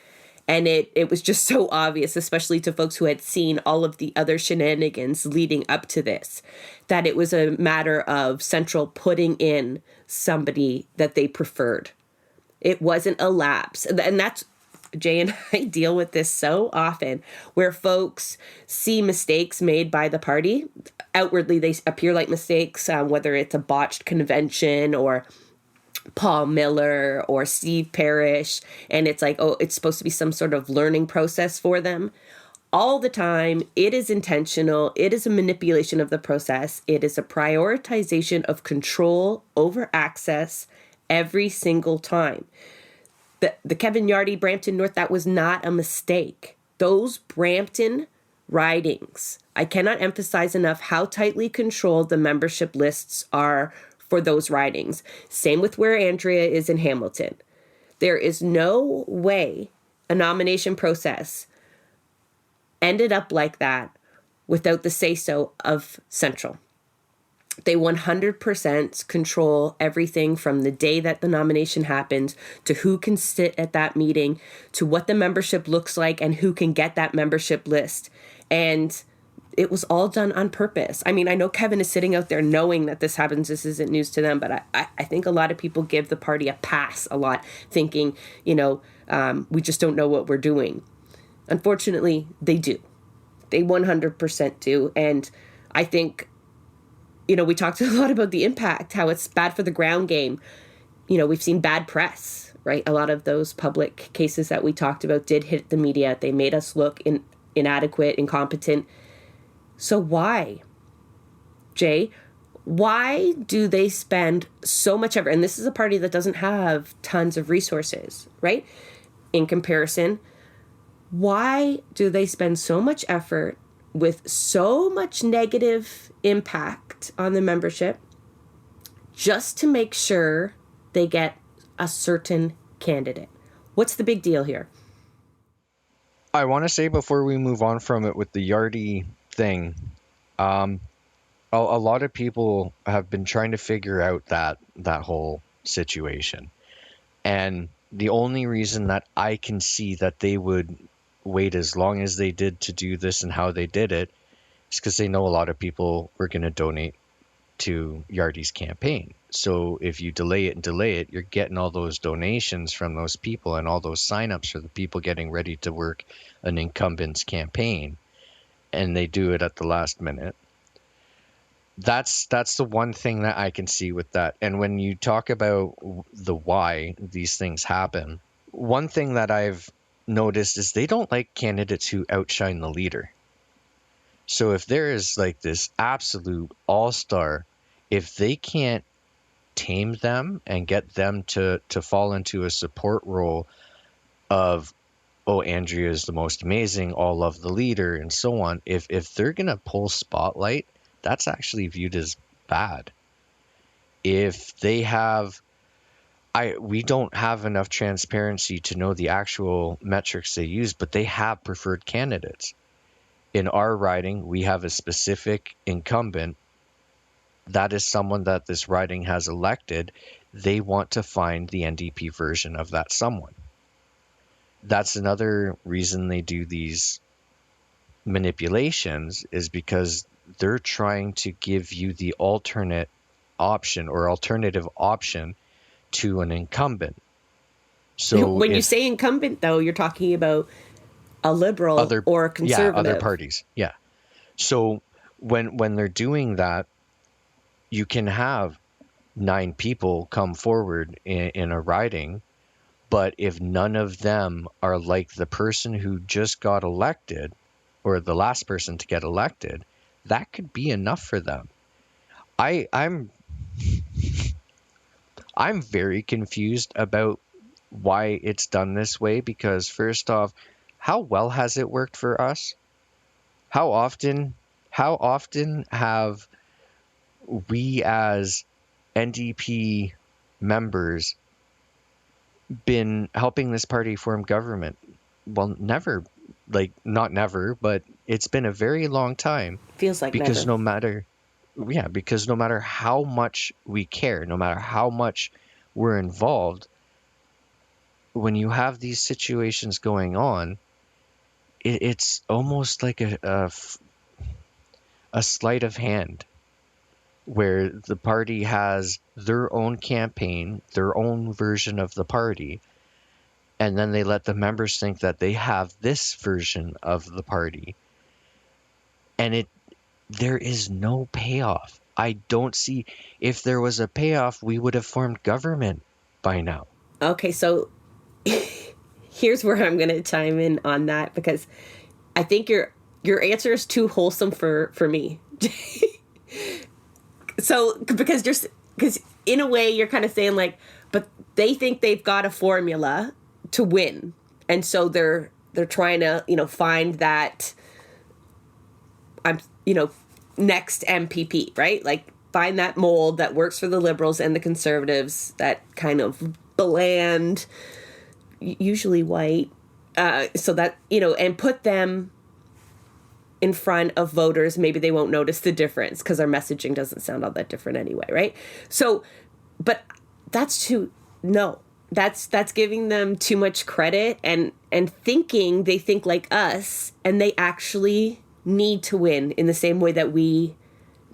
Speaker 1: And it was just so obvious, especially to folks who had seen all of the other shenanigans leading up to this, that it was a matter of Central putting in somebody that they preferred. It wasn't a lapse. And that's, Jay and I deal with this so often, where folks see mistakes made by the party. Outwardly, they appear like mistakes, whether it's a botched convention or Paul Miller or Steve Parrish, and it's like, oh, it's supposed to be some sort of learning process for them. All the time, it is intentional. It is a manipulation of the process. It is a prioritization of control over access every single time. The Kevin Yardy, Brampton North, that was not a mistake. Those Brampton ridings, I cannot emphasize enough how tightly controlled the membership lists are for those ridings. Same with where Andrea is in Hamilton. There is no way a nomination process ended up like that without the say-so of Central. They 100% control everything from the day that the nomination happens to who can sit at that meeting to what the membership looks like and who can get that membership list. And it was all done on purpose. I mean, I know Kevin is sitting out there knowing that this happens. This isn't news to them, but I think a lot of people give the party a pass a lot, thinking, we just don't know what we're doing. Unfortunately, they do. They 100% do. And I think, we talked a lot about the impact, how it's bad for the ground game. We've seen bad press, right? A lot of those public cases that we talked about did hit the media. They made us look inadequate, incompetent. So why, Jay? Why do they spend so much effort? And this is a party that doesn't have tons of resources, right? In comparison, why do they spend so much effort with so much negative impact on the membership just to make sure they get a certain candidate? What's the big deal here?
Speaker 2: I want to say before we move on from it with the Yardy thing, a lot of people have been trying to figure out that whole situation. And the only reason that I can see that they would wait as long as they did to do this and how they did it is because they know a lot of people were going to donate to Yardy's campaign. So if you delay it, you're getting all those donations from those people and all those signups for the people getting ready to work an incumbent's campaign. And they do it at the last minute. That's the one thing that I can see with that. And when you talk about the why these things happen, one thing that I've noticed is they don't like candidates who outshine the leader. So if there is like this absolute all-star, if they can't tame them and get them to fall into a support role of, oh, Andrea is the most amazing, all love the leader, and so on. If they're going to pull spotlight, that's actually viewed as bad. If they have, we don't have enough transparency to know the actual metrics they use, but they have preferred candidates. In our riding, we have a specific incumbent. That is someone that this riding has elected. They want to find the NDP version of that someone. That's another reason they do these manipulations, is because they're trying to give you the alternate option or alternative option to an incumbent. So
Speaker 1: when you say incumbent, though, you're talking about a liberal or a conservative.
Speaker 2: Yeah, other parties. Yeah. So when they're doing that, you can have 9 people come forward in a riding, but if none of them are like the person who just got elected or the last person to get elected, that could be enough for them. I'm very confused about why it's done this way because first off, how well has it worked for us? How often have we as NDP members been helping this party form government? Well, never. Like, not never, but it's been a very long time
Speaker 1: Feels like
Speaker 2: because
Speaker 1: never.
Speaker 2: because no matter how much we care, no matter how much we're involved, when you have these situations going on, it's almost like a sleight of hand where the party has their own campaign, their own version of the party, and then they let the members think that they have this version of the party. And there is no payoff. I don't see if there was a payoff, we would have formed government by now.
Speaker 1: Okay, so here's where I'm going to chime in on that because I think your answer is too wholesome for me. So because in a way you're kind of saying like, but they think they've got a formula to win, and so they're trying to find that I'm next MPP, right? Like find that mold that works for the Liberals and the Conservatives, that kind of bland, usually white, so that and put them in front of voters. Maybe they won't notice the difference because our messaging doesn't sound all that different anyway, right? So, but that's too no. That's giving them too much credit and thinking they think like us and they actually need to win in the same way that we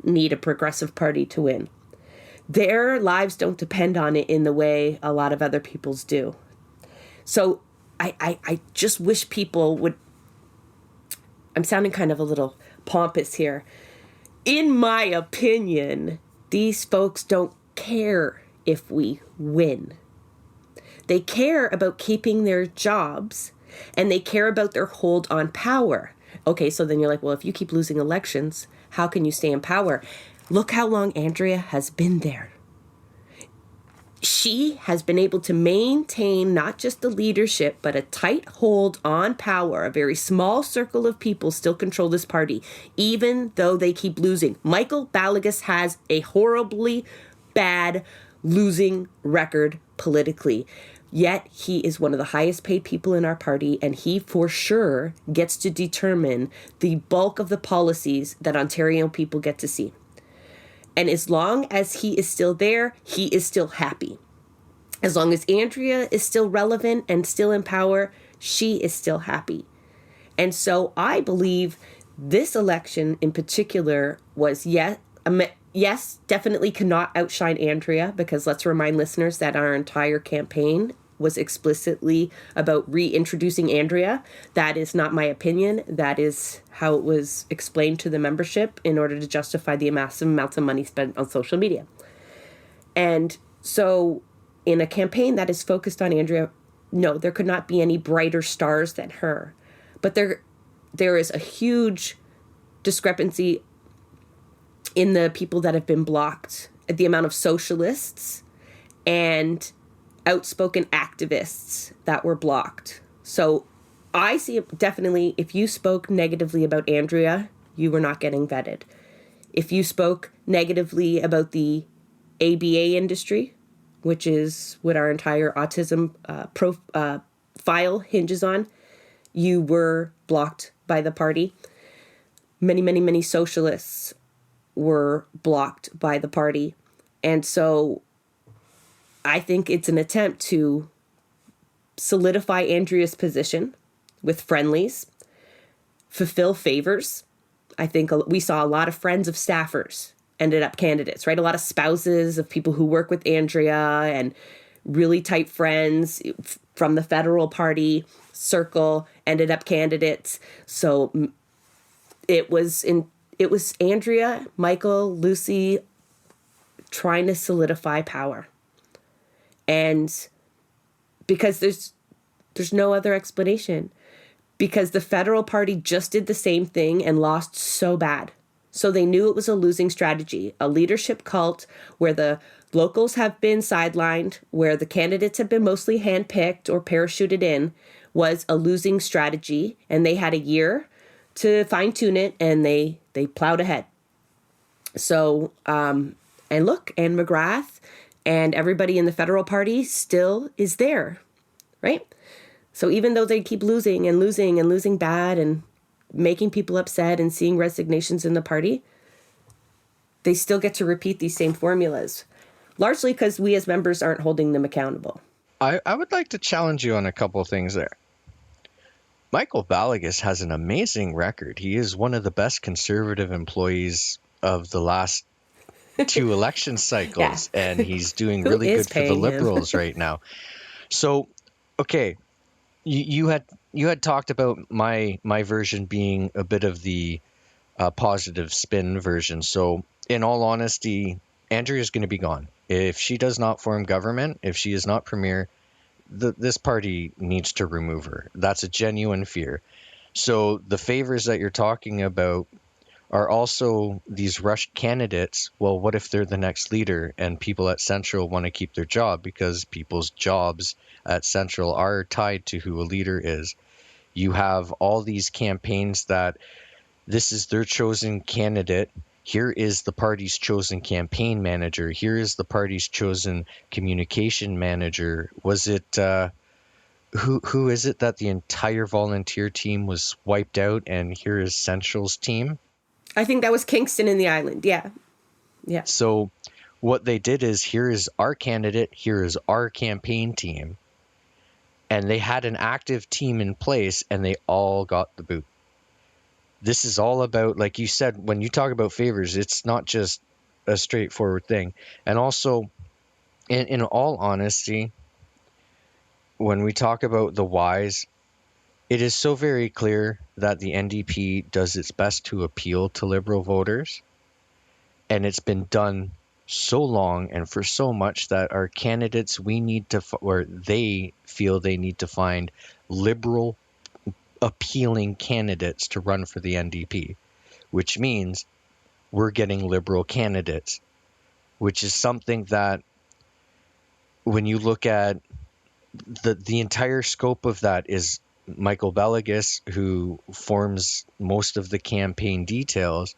Speaker 1: need a progressive party to win. Their lives don't depend on it in the way a lot of other people's do. So I just wish people would. I'm sounding kind of a little pompous here. In my opinion, these folks don't care if we win. They care about keeping their jobs and they care about their hold on power. Okay, so then you're like, well, if you keep losing elections, how can you stay in power? Look how long Andrea has been there. She has been able to maintain not just the leadership, but a tight hold on power. A very small circle of people still control this party, even though they keep losing. Michael Balagas has a horribly bad losing record politically. Yet he is one of the highest paid people in our party, and he for sure gets to determine the bulk of the policies that Ontario people get to see. And as long as he is still there, he is still happy. As long as Andrea is still relevant and still in power, she is still happy. And so I believe this election in particular was, yes, definitely cannot outshine Andrea, because let's remind listeners that our entire campaign was explicitly about reintroducing Andrea. That is not my opinion. That is how it was explained to the membership in order to justify the massive amounts of money spent on social media. And so in a campaign that is focused on Andrea, no, there could not be any brighter stars than her. But there is a huge discrepancy in the people that have been blocked, the amount of socialists and outspoken activists that were blocked. So I see definitely, if you spoke negatively about Andrea, you were not getting vetted. If you spoke negatively about the ABA industry, which is what our entire autism file hinges on, you were blocked by the party. Many, many, many socialists were blocked by the party. And so I think it's an attempt to solidify Andrea's position with friendlies, fulfill favors. I think we saw a lot of friends of staffers ended up candidates, right? A lot of spouses of people who work with Andrea and really tight friends from the federal party circle ended up candidates. So it was Andrea, Michael, Lucy trying to solidify power. And because there's no other explanation. Because the federal party just did the same thing and lost so bad. So they knew it was a losing strategy, a leadership cult where the locals have been sidelined, where the candidates have been mostly handpicked or parachuted in, was a losing strategy. And they had a year to fine tune it, and they plowed ahead. So, and look, Anne McGrath and everybody in the federal party still is there, right? So even though they keep losing and losing and losing bad and making people upset and seeing resignations in the party, they still get to repeat these same formulas, largely because we as members aren't holding them accountable.
Speaker 2: I would like to challenge you on a couple of things there. Michael Balagas has an amazing record. He is one of the best conservative employees of the last two election
Speaker 1: Yeah.
Speaker 2: cycles, and he's doing
Speaker 1: Who
Speaker 2: really
Speaker 1: is
Speaker 2: good for the
Speaker 1: paying him?
Speaker 2: Liberals right now. So, okay, you had talked about my version being a bit of the positive spin version. So, in all honesty, Andrea is going to be gone. If she does not form government, if she is not premier, this party needs to remove her. That's a genuine fear. So the favors that you're talking about are also these rushed candidates. Well, what if they're the next leader and people at Central want to keep their job because people's jobs at Central are tied to who a leader is? You have all these campaigns that this is their chosen candidate. Here is the party's chosen campaign manager. Here is the party's chosen communication manager. Was it who is it that the entire volunteer team was wiped out, and here is Central's team?
Speaker 1: I think that was Kingston in the island. Yeah. Yeah.
Speaker 2: So what they did is, here is our candidate, here is our campaign team, and they had an active team in place, and they all got the boot. This is all about, like you said, when you talk about favors, it's not just a straightforward thing. And also, in all honesty, when we talk about the whys, it is so very clear that the NDP does its best to appeal to Liberal voters, and it's been done so long and for so much that our candidates, we need to, or they feel they need to find Liberal appealing candidates to run for the NDP, which means we're getting Liberal candidates, which is something that when you look at the entire scope of that is Michael Balagas, who forms most of the campaign details.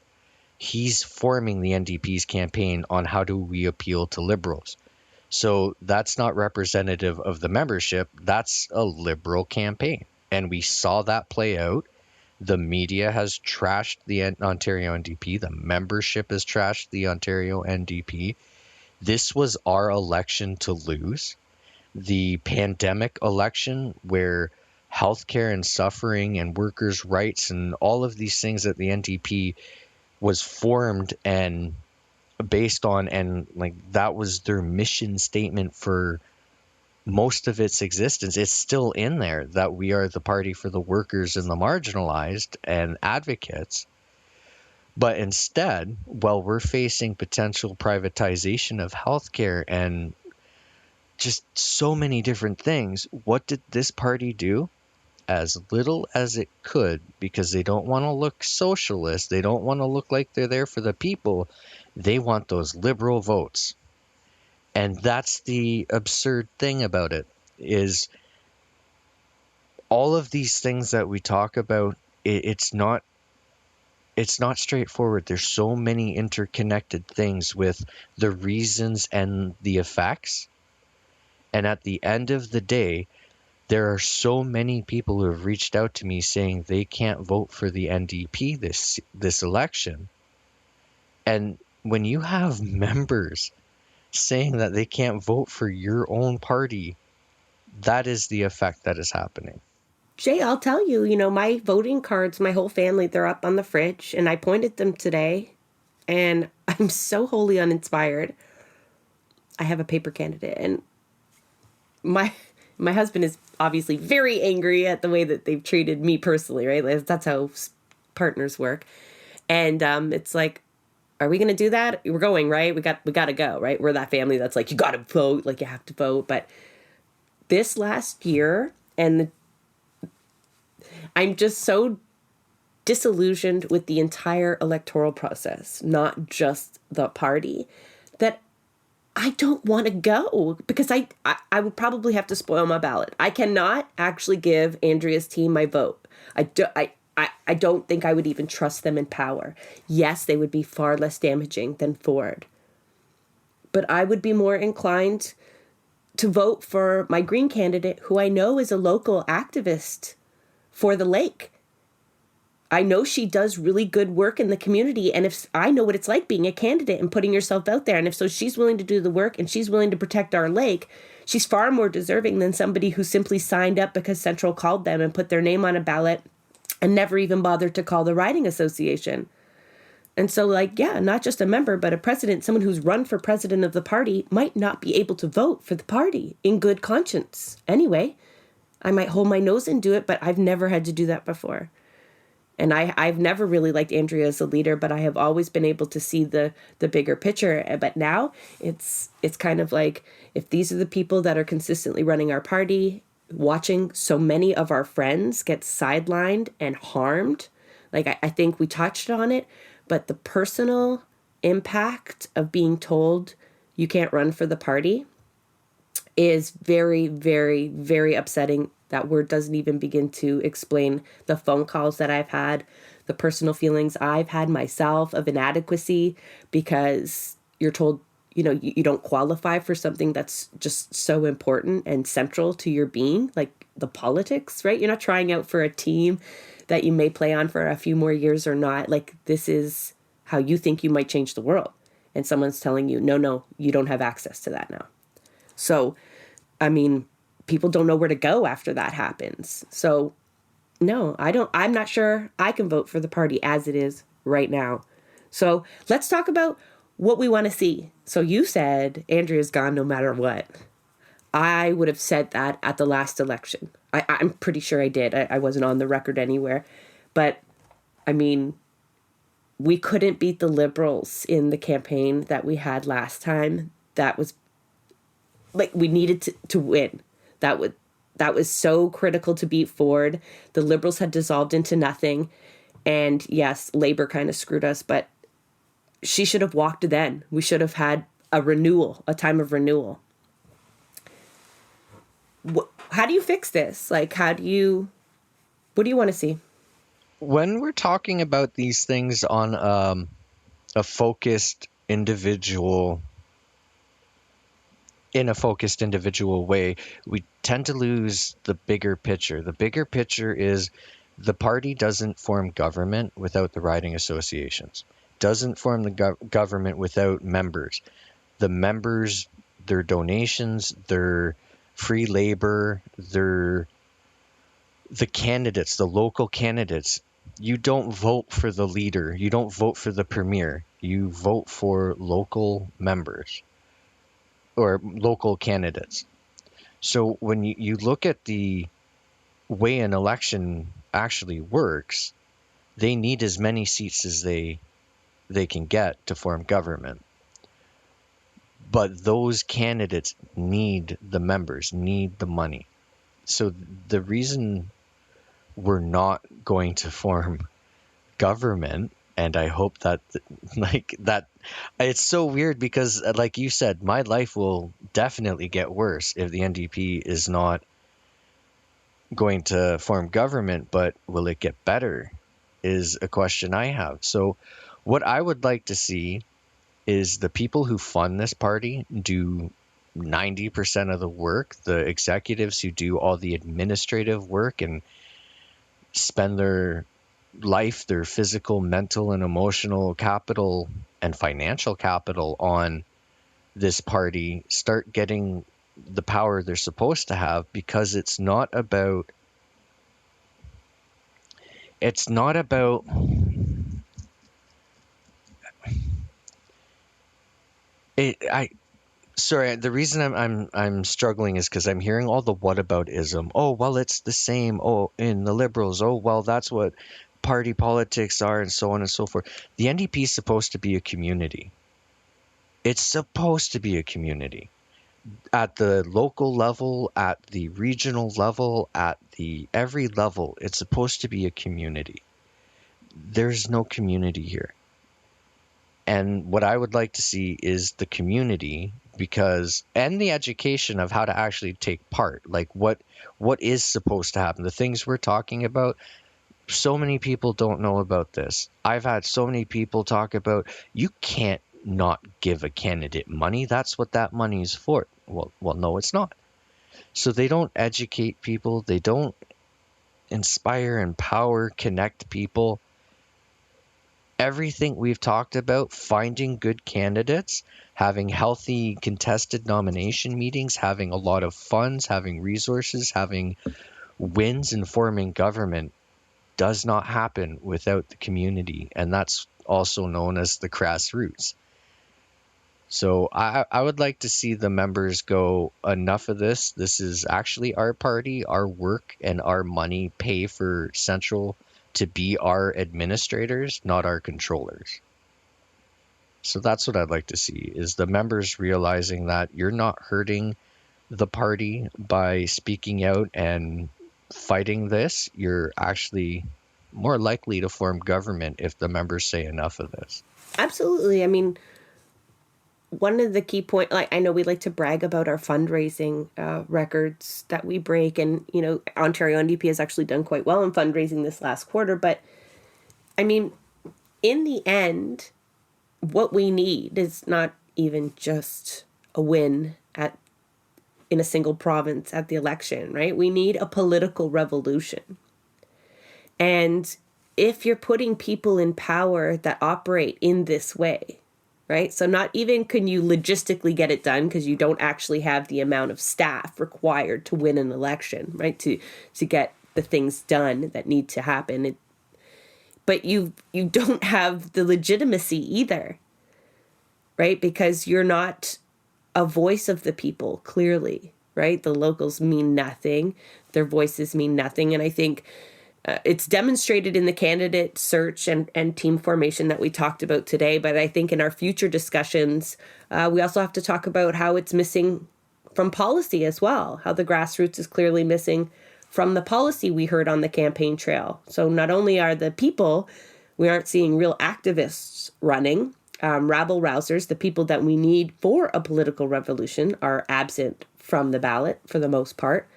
Speaker 2: He's forming the NDP's campaign on how do we appeal to Liberals. So that's not representative of the membership. That's a Liberal campaign. And we saw that play out. The media has trashed the Ontario NDP. The membership has trashed the Ontario NDP. This was our election to lose. The pandemic election, where healthcare and suffering and workers' rights and all of these things that the NDP was formed and based on, and like that was their mission statement for most of its existence. It's still in there that we are the party for the workers and the marginalized and advocates. But instead, while we're facing potential privatization of healthcare and just so many different things, what did this party do? As little as it could, because they don't want to look socialist. They don't want to look like they're there for the people. They want those Liberal votes. And that's the absurd thing about it, is all of these things that we talk about, it's not straightforward. There's so many interconnected things with the reasons and the effects. And at the end of the day, there are so many people who have reached out to me saying they can't vote for the NDP this election. And when you have members saying that they can't vote for your own party, that is the effect that is happening.
Speaker 1: Jay, I'll tell you, my voting cards, my whole family, they're up on the fridge, and I pointed them today, and I'm so wholly uninspired. I have a paper candidate, and my husband is obviously very angry at the way that they've treated me personally, right? Like, that's how partners work. And it's like, are we going to do that? We're going, right? We got to go, right? We're that family that's like, you got to vote, like you have to vote. But this last year, and I'm just so disillusioned with the entire electoral process, not just the party, that I don't want to go because I would probably have to spoil my ballot. I cannot actually give Andrea's team my vote. I don't think I would even trust them in power. Yes, they would be far less damaging than Ford. But I would be more inclined to vote for my Green candidate, who I know is a local activist for the lake. I know she does really good work in the community. And if I know what it's like being a candidate and putting yourself out there. And if so, she's willing to do the work and she's willing to protect our lake. She's far more deserving than somebody who simply signed up because Central called them and put their name on a ballot and never even bothered to call the riding association. And so, like, yeah, not just a member, but a president, someone who's run for president of the party might not be able to vote for the party in good conscience. Anyway, I might hold my nose and do it, but I've never had to do that before. And I've never really liked Andrea as a leader, but I have always been able to see the bigger picture. But now it's kind of like, if these are the people that are consistently running our party, watching so many of our friends get sidelined and harmed, like I think we touched on it, but the personal impact of being told you can't run for the party is very, very, very upsetting. That word doesn't even begin to explain the phone calls that I've had, the personal feelings I've had myself of inadequacy because you're told, you don't qualify for something that's just so important and central to your being, like the politics, right? You're not trying out for a team that you may play on for a few more years or not. Like, this is how you think you might change the world. And someone's telling you, no, you don't have access to that now. So, I mean, people don't know where to go after that happens. So, no, I'm not sure I can vote for the party as it is right now. So let's talk about what we want to see. So you said Andrea's gone no matter what. I would have said that at the last election. I'm pretty sure I did. I wasn't on the record anywhere. But, I mean, we couldn't beat the Liberals in the campaign that we had last time. That was, like, we needed to win. That was so critical to beat Ford. The Liberals had dissolved into nothing. And yes, Labor kind of screwed us, but she should have walked then. We should have had a time of renewal. How do you fix this? Like, what do you want to see?
Speaker 2: When we're talking about these things on a focused individual in a focused individual way, we tend to lose the bigger picture. The bigger picture is the party doesn't form government without the riding associations, doesn't form the government without members. The members, their donations, their free labor, the candidates, the local candidates. You don't vote for the leader. You don't vote for the premier. You vote for local members or local candidates. So when you look at the way an election actually works, they need as many seats as they can get to form government. But those candidates need the members, need the money. So the reason we're not going to form government, and I hope that it's so weird because, like you said, my life will definitely get worse if the NDP is not going to form government, but will it get better is a question I have. So what I would like to see is the people who fund this party do 90% of the work, the executives who do all the administrative work and spend their life, their physical, mental, and emotional capital and financial capital on this party, start getting the power they're supposed to have, because it's not about sorry, the reason I'm struggling is because I'm hearing all the whataboutism. Oh, well, it's the same. Oh, in the Liberals. Oh, well, that's what party politics are, and so on and so forth. The NDP is supposed to be a community. It's supposed to be a community. At the local level, at the regional level, at the every level, it's supposed to be a community. there's no community here. And what I would like to see is the community, and the education of how to actually take part. Like what is supposed to happen. The things we're talking about, so many people don't know about this. I've had so many people talk about, you can't not give a candidate money. That's what that money is for. Well, no, it's not. So they don't educate people. They don't inspire, empower, connect people. Everything we've talked about, finding good candidates, having healthy contested nomination meetings, having a lot of funds, having resources, having wins in forming government, does not happen without the community. And that's also known as the grassroots. So I would like to see the members go, enough of this. This is actually our party, our work, and our money pay for Central to be our administrators, not our controllers. So that's what I'd like to see, is the members realizing that you're not hurting the party by speaking out and fighting this. You're actually more likely to form government if the members say enough of this.
Speaker 1: Absolutely. I mean, one of the key points, like, I know we like to brag about our fundraising records that we break, and Ontario NDP has actually done quite well in fundraising this last quarter. But I mean, in the end, what we need is not even just a win in a single province at the election, right? We need a political revolution. And if you're putting people in power that operate in this way, right? So not even can you logistically get it done, because you don't actually have the amount of staff required to win an election, right? To get the things done that need to happen. But you don't have the legitimacy either, right? Because you're not a voice of the people, clearly, right? The locals mean nothing. Their voices mean nothing. And I think it's demonstrated in the candidate search and team formation that we talked about today. But I think in our future discussions, we also have to talk about how it's missing from policy as well, how the grassroots is clearly missing from the policy we heard on the campaign trail. So not only are the people, we aren't seeing real activists running, rabble-rousers, the people that we need for a political revolution, are absent from the ballot for the most part,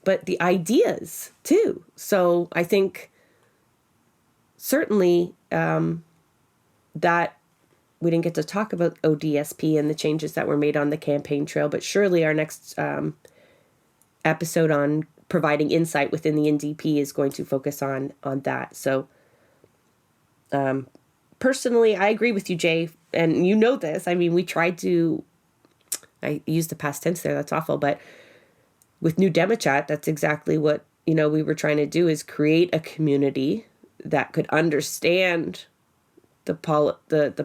Speaker 1: but the ideas too. So I think certainly that we didn't get to talk about ODSP and the changes that were made on the campaign trail, but surely our next episode on providing insight within the NDP is going to focus on that. So personally, I agree with you, Jay, and you know this. I mean, we tried to, I used the past tense there, that's awful, but with New Demochat, that's exactly what, we were trying to do, is create a community that could understand the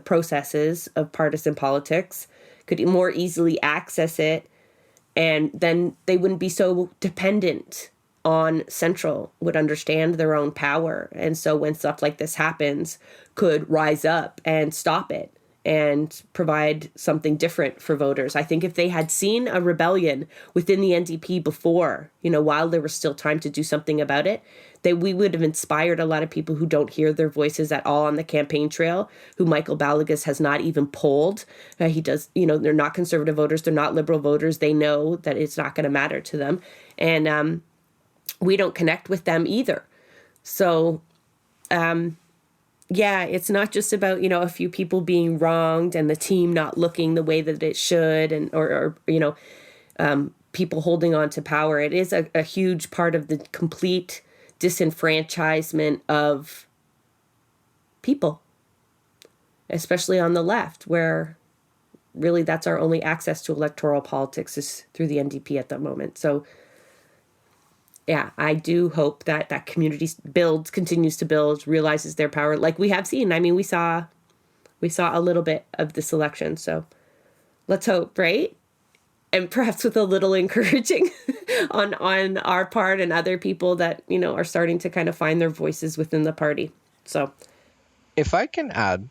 Speaker 1: processes of partisan politics, could more easily access it, and then they wouldn't be so dependent on Central, would understand their own power. And so when stuff like this happens, could rise up and stop it and provide something different for voters. I think if they had seen a rebellion within the NDP before, while there was still time to do something about it, we would have inspired a lot of people who don't hear their voices at all on the campaign trail, who Michael Balagas has not even polled. He does, they're not conservative voters, they're not liberal voters. They know that it's not going to matter to them. And we don't connect with them either. So, yeah, it's not just about, a few people being wronged and the team not looking the way that it should, and or people holding on to power. It is a huge part of the complete disenfranchisement of people, especially on the left, where really that's our only access to electoral politics is through the NDP at the moment. So yeah, I do hope that that community continues to build, realizes their power, like we have seen. I mean, we saw a little bit of this election, so let's hope, right? And perhaps with a little encouraging on our part and other people that, are starting to kind of find their voices within the party. So
Speaker 2: if I can add,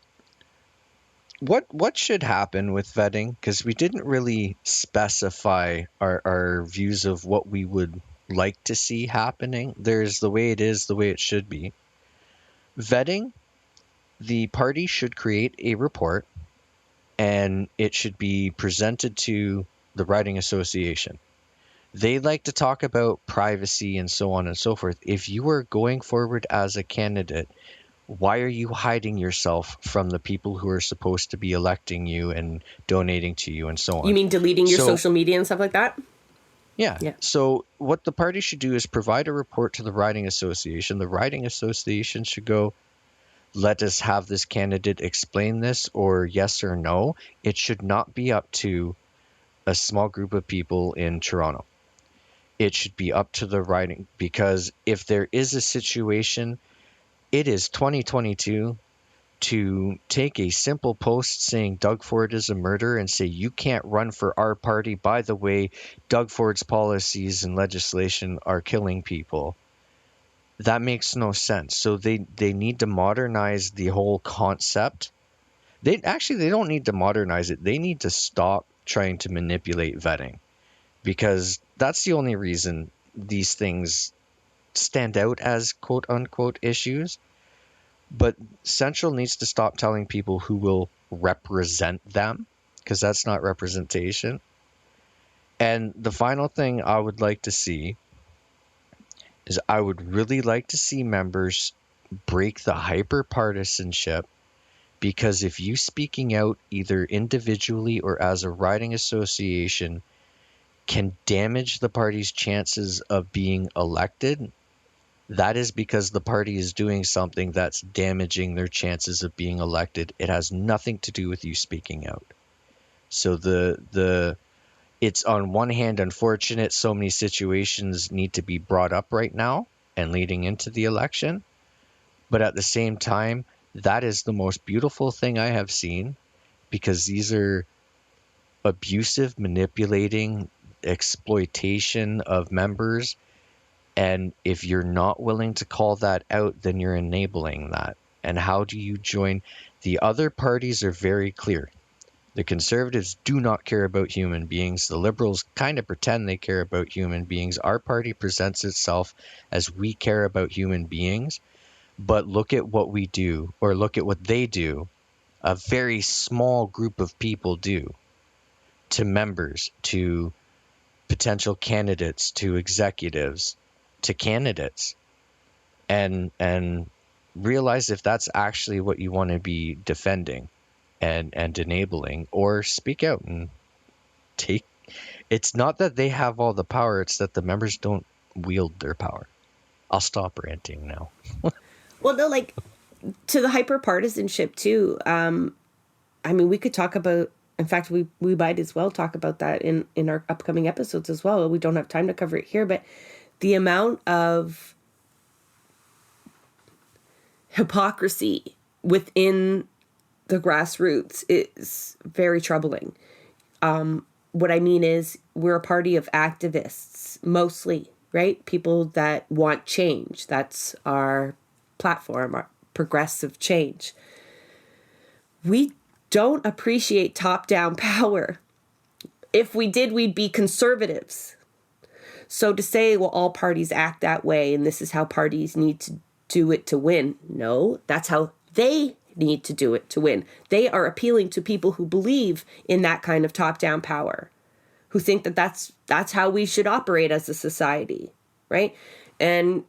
Speaker 2: what should happen with vetting? Because we didn't really specify our views of what we would like to see happening. There's the way it is, the way it should be. Vetting, the party should create a report and it should be presented to the riding association. They like to talk about privacy and so on and so forth. If you are going forward as a candidate, why are you hiding yourself from the people who are supposed to be electing you and donating to you and so
Speaker 1: You
Speaker 2: on?
Speaker 1: mean deleting your
Speaker 2: So,
Speaker 1: social media and stuff like that?
Speaker 2: yeah.
Speaker 1: Yeah.
Speaker 2: So, what the party should do is provide a report to the riding association. The riding association should go, let us have this candidate explain this, or yes or no. It should not be up to a small group of people in Toronto. It should be up to the riding, because if there is a situation, it is 2022 to take a simple post saying Doug Ford is a murderer and say you can't run for our party. By the way, Doug Ford's policies and legislation are killing people. That makes no sense. So they need to modernize the whole concept. They don't need to modernize it. They need to stop trying to manipulate vetting, because that's the only reason these things stand out as quote unquote issues. But Central needs to stop telling people who will represent them, because that's not representation. And the final thing I would like to see is I would really like to see members break the hyper partisanship, because if you speaking out either individually or as a riding association can damage the party's chances of being elected, that is because the party is doing something that's damaging their chances of being elected. It has nothing to do with you speaking out. So the it's on one hand unfortunate so many situations need to be brought up right now and leading into the election, but at the same time, that is the most beautiful thing I have seen, because these are abusive, manipulating, exploitation of members. And if you're not willing to call that out, then you're enabling that. And how do you join? The other parties are very clear. The Conservatives do not care about human beings. The Liberals kind of pretend they care about human beings. Our party presents itself as we care about human beings. But look at what we do, or look at what they do. A very small group of people do to members, to potential candidates, to executives, to candidates. And realize if that's actually what you want to be defending and enabling, or speak out and take. It's not that they have all the power, it's that the members don't wield their power. I'll stop ranting now.
Speaker 1: Well, no, like to the hyper partisanship too. I mean, we could talk about. In fact, we might as well talk about that in our upcoming episodes as well. We don't have time to cover it here, but the amount of hypocrisy within the grassroots is very troubling. What I mean is, we're a party of activists, mostly, right? People that want change. That's our platform, our progressive change. We don't appreciate top-down power. If we did, we'd be conservatives. So to say, well, all parties act that way and this is how parties need to do it to win. No, that's how they need to do it to win. They are appealing to people who believe in that kind of top-down power, who think that that's how we should operate as a society, right? And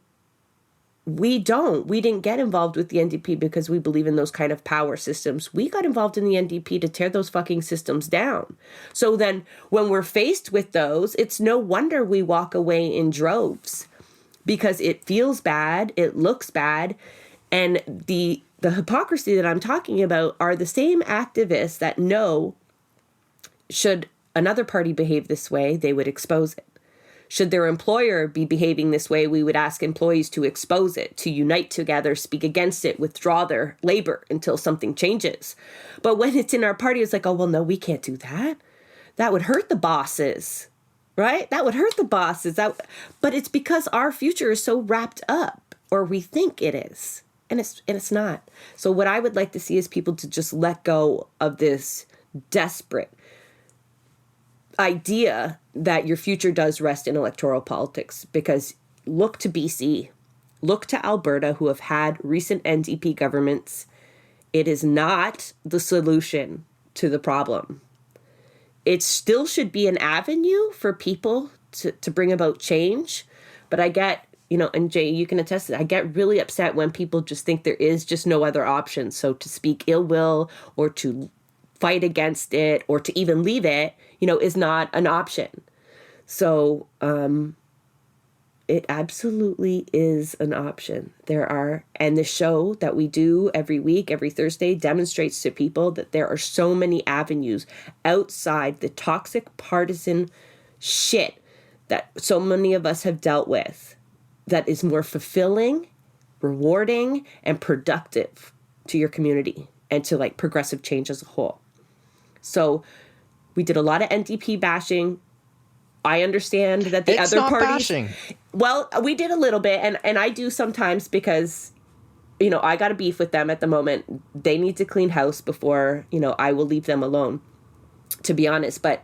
Speaker 1: we didn't get involved with the NDP because we believe in those kind of power systems. We got involved in the NDP to tear those fucking systems down. So then when we're faced with those, it's no wonder we walk away in droves, because it feels bad, it looks bad, and the hypocrisy that I'm talking about are the same activists that know, should another party behave this way, they would expose it. Should their employer be behaving this way, we would ask employees to expose it, to unite together, speak against it, withdraw their labor until something changes. But when it's in our party, it's like, oh, well, no, we can't do that. That would hurt the bosses, right? That would hurt the bosses. But it's because our future is so wrapped up, or we think it is, and it's not. So what I would like to see is people to just let go of this desperate idea that your future does rest in electoral politics, because look to BC, look to Alberta, who have had recent NDP governments. It is not the solution to the problem. It still should be an avenue for people to bring about change. But I get, and Jay, you can attest to that, I get really upset when people just think there is just no other option. So to speak ill will or to fight against it or to even leave it, is not an option. So it absolutely is an option. And the show that we do every week, every Thursday, demonstrates to people that there are so many avenues outside the toxic partisan shit that so many of us have dealt with that is more fulfilling, rewarding, and productive to your community and to like progressive change as a whole. So we did a lot of NDP bashing. I understand that the other parties.
Speaker 2: Bashing.
Speaker 1: Well, we did a little bit, and I do sometimes because, I got a beef with them at the moment. They need to clean house before, I will leave them alone, to be honest. But,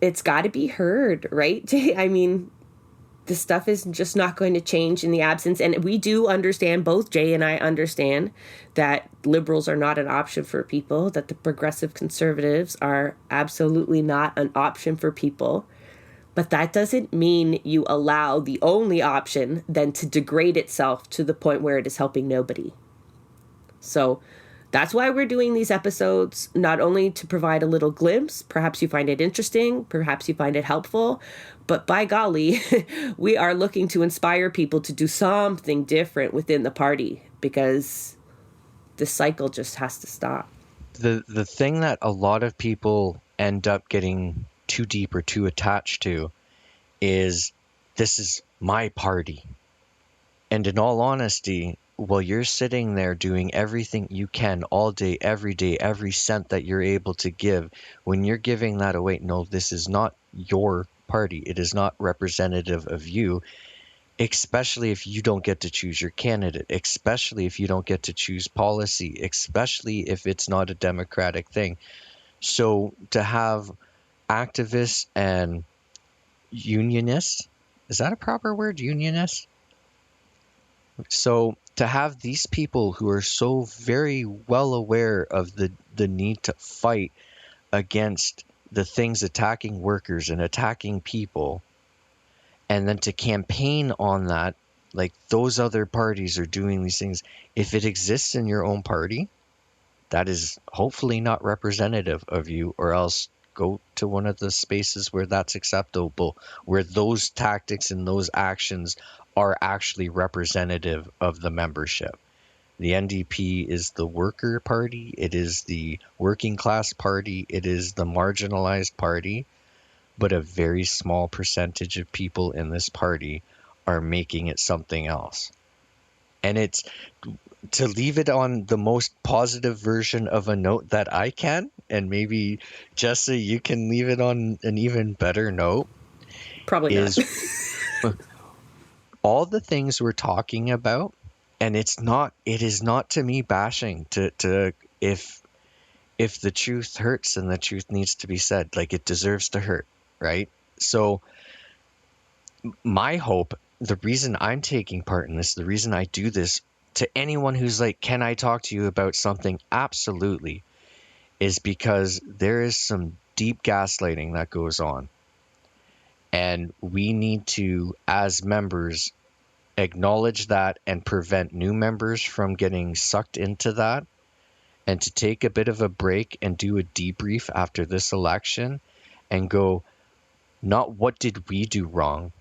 Speaker 1: it's got to be heard, right? I mean, this stuff is just not going to change in the absence. And we do understand, both Jay and I understand, that liberals are not an option for people, that the progressive conservatives are absolutely not an option for people. But that doesn't mean you allow the only option then to degrade itself to the point where it is helping nobody. So that's why we're doing these episodes, not only to provide a little glimpse, perhaps you find it interesting, perhaps you find it helpful, but by golly, we are looking to inspire people to do something different within the party because the cycle just has to stop.
Speaker 2: The thing that a lot of people end up getting too deep or too attached to is, this is my party. And in all honesty, while you're sitting there doing everything you can all day, every cent that you're able to give, when you're giving that away, no, this is not your party. It is not representative of you, especially if you don't get to choose your candidate, especially if you don't get to choose policy, especially if it's not a democratic thing. So to have activists and unionists, is that a proper word, unionists? So to have these people who are so very well aware of the need to fight against the things attacking workers and attacking people, and then to campaign on that, like those other parties are doing these things. If it exists in your own party, that is hopefully not representative of you, or else go to one of the spaces where that's acceptable, where those tactics and those actions are actually representative of the membership. The NDP is the worker party. It is the working class party. It is the marginalized party. But a very small percentage of people in this party are making it something else. And it's to leave it on the most positive version of a note that I can, and maybe Jessa, you can leave it on an even better note.
Speaker 1: Probably not.
Speaker 2: All the things we're talking about, and it is not to me bashing to if the truth hurts and the truth needs to be said, like it deserves to hurt, right? So my hope, the reason I'm taking part in this, the reason I do this, to anyone who's like, can I talk to you about something? Absolutely. Is because there is some deep gaslighting that goes on. And we need to, as members, acknowledge that and prevent new members from getting sucked into that, and to take a bit of a break and do a debrief after this election and go, not what did we do wrong,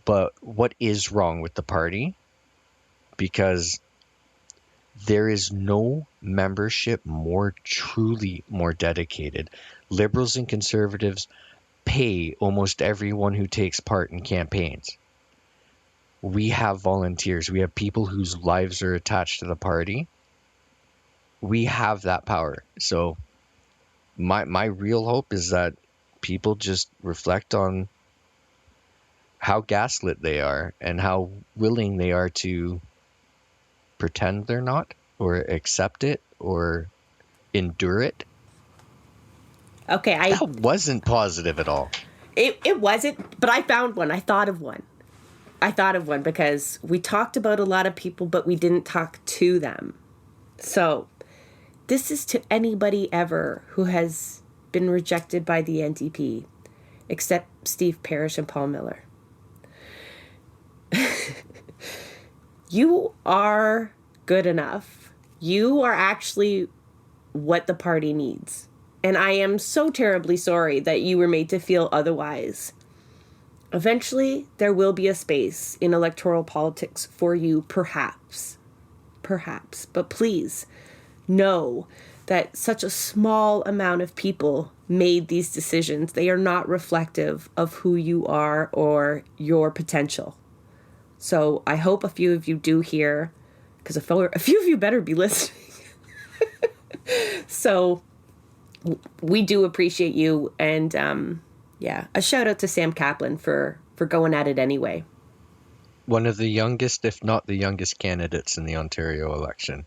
Speaker 2: but what is wrong with the party? Because there is no membership truly more dedicated. Liberals and conservatives pay almost everyone who takes part in campaigns. We have volunteers. We have people whose lives are attached to the party. We have that power. So my real hope is that people just reflect on how gaslit they are and how willing they are to pretend they're not, or accept it, or endure it.
Speaker 1: Okay,
Speaker 2: that wasn't positive at all.
Speaker 1: It wasn't, but I found one. I thought of one. I thought of one because we talked about a lot of people, but we didn't talk to them. So this is to anybody ever who has been rejected by the NDP, except Steve Parrish and Paul Miller. You are good enough. You are actually what the party needs. And I am so terribly sorry that you were made to feel otherwise. Eventually, there will be a space in electoral politics for you, perhaps. Perhaps. But please know that such a small amount of people made these decisions. They are not reflective of who you are or your potential. So I hope a few of you do hear, because a few of you better be listening. So we do appreciate you. And a shout out to Sam Kaplan for going at it anyway.
Speaker 2: One of the youngest, if not the youngest candidates in the Ontario election.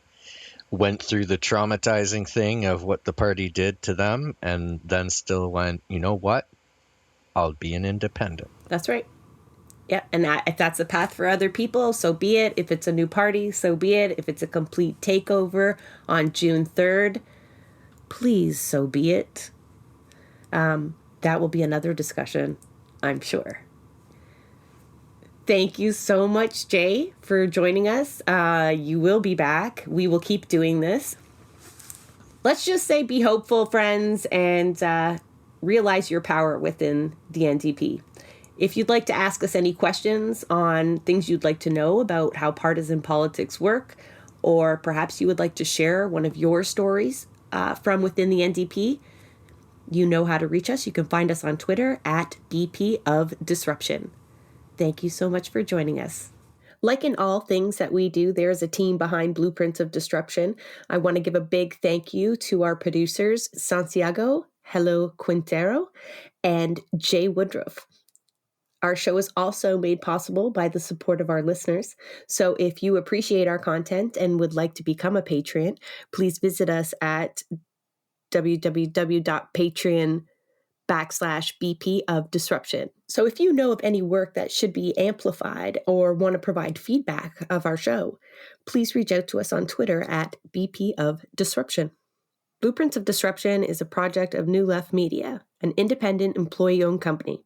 Speaker 2: Went through the traumatizing thing of what the party did to them and then still went, you know what? I'll be an independent.
Speaker 1: That's right. Yeah, and if that's a path for other people, so be it. If it's a new party, so be it. If it's a complete takeover on June 3rd, please, so be it. That will be another discussion, I'm sure. Thank you so much, Jay, for joining us. You will be back. We will keep doing this. Let's just say be hopeful, friends, and realize your power within the NDP. If you'd like to ask us any questions on things you'd like to know about how partisan politics work, or perhaps you would like to share one of your stories from within the NDP, you know how to reach us. You can find us on Twitter at BP of Disruption. Thank you so much for joining us. Like in all things that we do, there is a team behind Blueprints of Disruption. I want to give a big thank you to our producers, Santiago Hello Quintero and Jay Woodruff. Our show is also made possible by the support of our listeners. So if you appreciate our content and would like to become a Patreon, please visit us at www.patreon.com/BP of Disruption. So if you know of any work that should be amplified or want to provide feedback of our show, please reach out to us on Twitter at BP of Disruption. Blueprints of Disruption is a project of New Left Media, an independent employee-owned company.